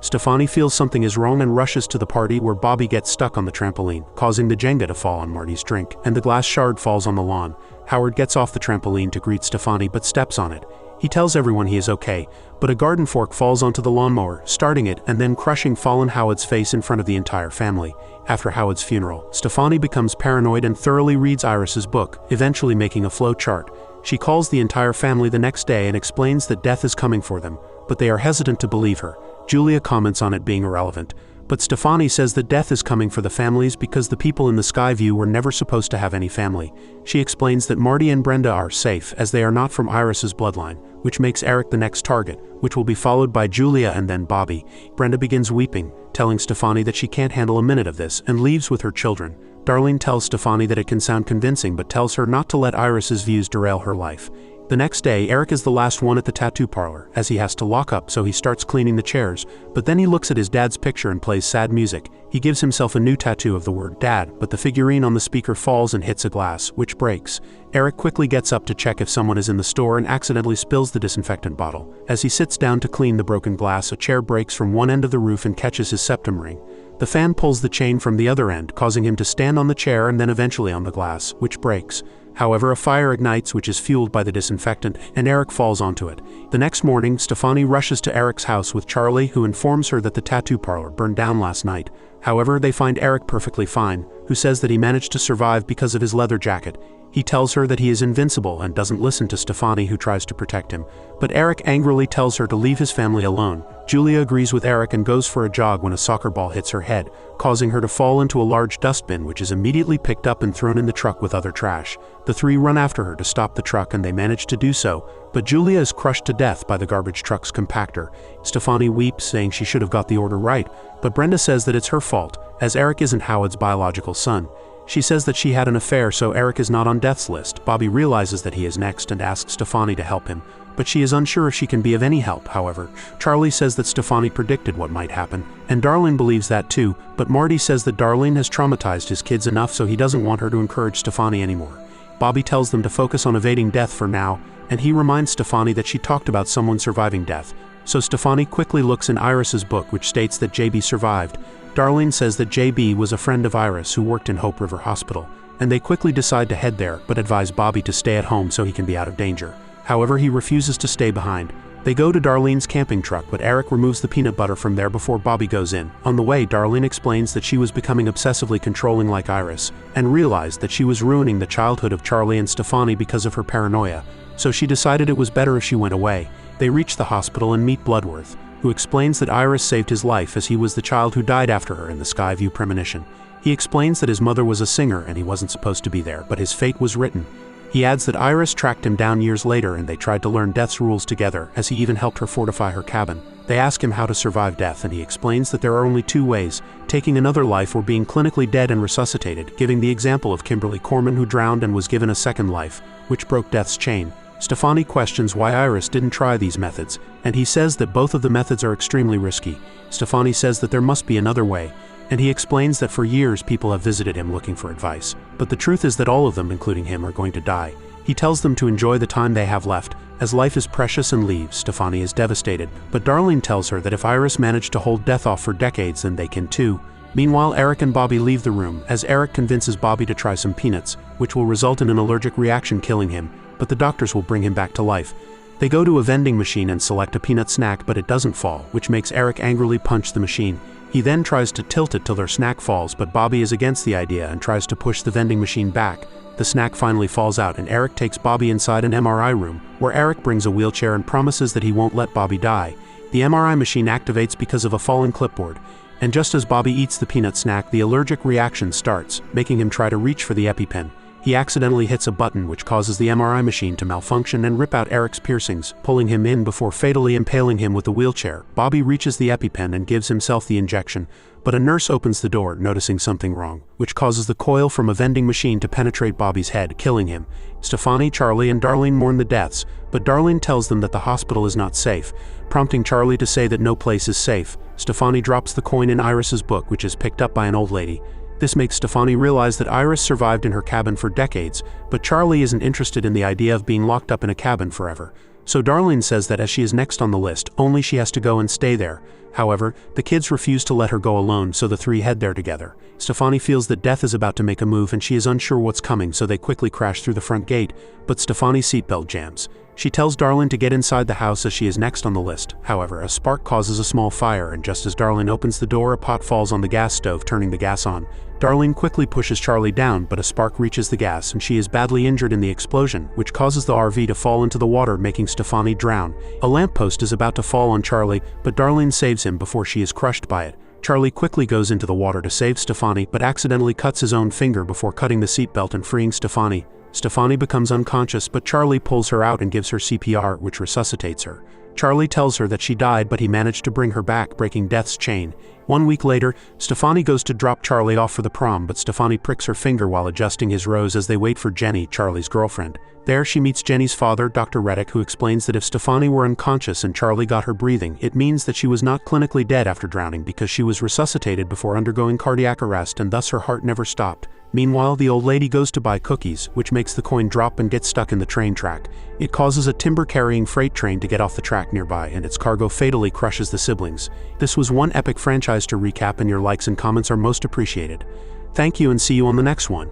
Stefani feels something is wrong and rushes to the party, where Bobby gets stuck on the trampoline, causing the Jenga to fall on Marty's drink, and the glass shard falls on the lawn. Howard gets off the trampoline to greet Stefani but steps on it. He tells everyone he is okay, but a garden fork falls onto the lawnmower, starting it and then crushing fallen Howard's face in front of the entire family. After Howard's funeral, Stefani becomes paranoid and thoroughly reads Iris's book, eventually making a flow chart. She calls the entire family the next day and explains that death is coming for them, but they are hesitant to believe her. Julia comments on it being irrelevant, but Stefani says that death is coming for the families because the people in the Skyview were never supposed to have any family. She explains that Marty and Brenda are safe as they are not from Iris's bloodline, which makes Eric the next target, which will be followed by Julia and then Bobby. Brenda begins weeping, telling Stefani that she can't handle a minute of this and leaves with her children. Darlene tells Stefani that it can sound convincing but tells her not to let Iris's views derail her life. The next day, Eric is the last one at the tattoo parlor, as he has to lock up, so he starts cleaning the chairs, but then he looks at his dad's picture and plays sad music. He gives himself a new tattoo of the word dad, but the figurine on the speaker falls and hits a glass, which breaks. Eric quickly gets up to check if someone is in the store and accidentally spills the disinfectant bottle. As he sits down to clean the broken glass, a chair breaks from one end of the roof and catches his septum ring. The fan pulls the chain from the other end, causing him to stand on the chair and then eventually on the glass, which breaks. However, a fire ignites, which is fueled by the disinfectant, and Eric falls onto it. The next morning, Stefani rushes to Eric's house with Charlie, who informs her that the tattoo parlor burned down last night. However, they find Eric perfectly fine, who says that he managed to survive because of his leather jacket. He tells her that he is invincible and doesn't listen to Stefani, who tries to protect him. But Eric angrily tells her to leave his family alone. Julia agrees with Eric and goes for a jog when a soccer ball hits her head, causing her to fall into a large dustbin, which is immediately picked up and thrown in the truck with other trash. The three run after her to stop the truck, and they manage to do so, but Julia is crushed to death by the garbage truck's compactor. Stefani weeps, saying she should have got the order right, but Brenda says that it's her fault, as Eric isn't Howard's biological son. She says that she had an affair, so Eric is not on death's list. Bobby realizes that he is next and asks Stefani to help him, but she is unsure if she can be of any help. However, Charlie says that Stefani predicted what might happen, and Darlene believes that too, but Marty says that Darlene has traumatized his kids enough, so he doesn't want her to encourage Stefani anymore. Bobby tells them to focus on evading death for now, and he reminds Stefani that she talked about someone surviving death. So Stefani quickly looks in Iris's book, which states that JB survived. Darlene says that JB was a friend of Iris who worked in Hope River Hospital, and they quickly decide to head there, but advise Bobby to stay at home so he can be out of danger. However, he refuses to stay behind. They go to Darlene's camping truck, but Eric removes the peanut butter from there before Bobby goes in. On the way, Darlene explains that she was becoming obsessively controlling like Iris, and realized that she was ruining the childhood of Charlie and Stefani because of her paranoia, so she decided it was better if she went away. They reach the hospital and meet Bloodworth, who explains that Iris saved his life as he was the child who died after her in the Skyview premonition. He explains that his mother was a singer and he wasn't supposed to be there, but his fate was written. He adds that Iris tracked him down years later and they tried to learn death's rules together, as he even helped her fortify her cabin. They ask him how to survive death, and he explains that there are only two ways: taking another life or being clinically dead and resuscitated, giving the example of Kimberly Corman, who drowned and was given a second life, which broke death's chain. Stefani questions why Iris didn't try these methods, and he says that both of the methods are extremely risky. Stefani says that there must be another way, and he explains that for years people have visited him looking for advice, but the truth is that all of them, including him, are going to die. He tells them to enjoy the time they have left, as life is precious, and leaves. Stefani is devastated, but Darlene tells her that if Iris managed to hold death off for decades, then they can too. Meanwhile, Eric and Bobby leave the room, as Eric convinces Bobby to try some peanuts, which will result in an allergic reaction killing him, but the doctors will bring him back to life. They go to a vending machine and select a peanut snack, but it doesn't fall, which makes Eric angrily punch the machine. He then tries to tilt it till their snack falls, but Bobby is against the idea and tries to push the vending machine back. The snack finally falls out, and Eric takes Bobby inside an MRI room, where Eric brings a wheelchair and promises that he won't let Bobby die. The MRI machine activates because of a fallen clipboard, and just as Bobby eats the peanut snack, the allergic reaction starts, making him try to reach for the EpiPen. He accidentally hits a button, which causes the MRI machine to malfunction and rip out Eric's piercings, pulling him in before fatally impaling him with the wheelchair. Bobby reaches the EpiPen and gives himself the injection, but a nurse opens the door, noticing something wrong, which causes the coil from a vending machine to penetrate Bobby's head, killing him. Stefani, Charlie, and Darlene mourn the deaths, but Darlene tells them that the hospital is not safe, prompting Charlie to say that no place is safe. Stefani drops the coin in Iris's book, which is picked up by an old lady. This makes Stefani realize that Iris survived in her cabin for decades, but Charlie isn't interested in the idea of being locked up in a cabin forever. So Darlene says that as she is next on the list, only she has to go and stay there. However, the kids refuse to let her go alone, so the three head there together. Stefani feels that death is about to make a move and she is unsure what's coming, so they quickly crash through the front gate, but Stefani's seatbelt jams. She tells Darlene to get inside the house as she is next on the list. However, a spark causes a small fire, and just as Darlene opens the door, a pot falls on the gas stove, turning the gas on. Darlene quickly pushes Charlie down, but a spark reaches the gas and she is badly injured in the explosion, which causes the RV to fall into the water, making Stefani drown. A lamppost is about to fall on Charlie, but Darlene saves him before she is crushed by it. Charlie quickly goes into the water to save Stefani, but accidentally cuts his own finger before cutting the seatbelt and freeing Stefani. Stefani becomes unconscious, but Charlie pulls her out and gives her CPR, which resuscitates her. Charlie tells her that she died, but he managed to bring her back, breaking death's chain. 1 week later, Stefani goes to drop Charlie off for the prom, but Stefani pricks her finger while adjusting his rose as they wait for Jenny, Charlie's girlfriend. There, she meets Jenny's father, Dr. Reddick, who explains that if Stefani were unconscious and Charlie got her breathing, it means that she was not clinically dead after drowning because she was resuscitated before undergoing cardiac arrest and thus her heart never stopped. Meanwhile, the old lady goes to buy cookies, which makes the coin drop and get stuck in the train track. It causes a timber-carrying freight train to get off the track nearby, and its cargo fatally crushes the siblings. This was one epic franchise to recap, and your likes and comments are most appreciated. Thank you and see you on the next one.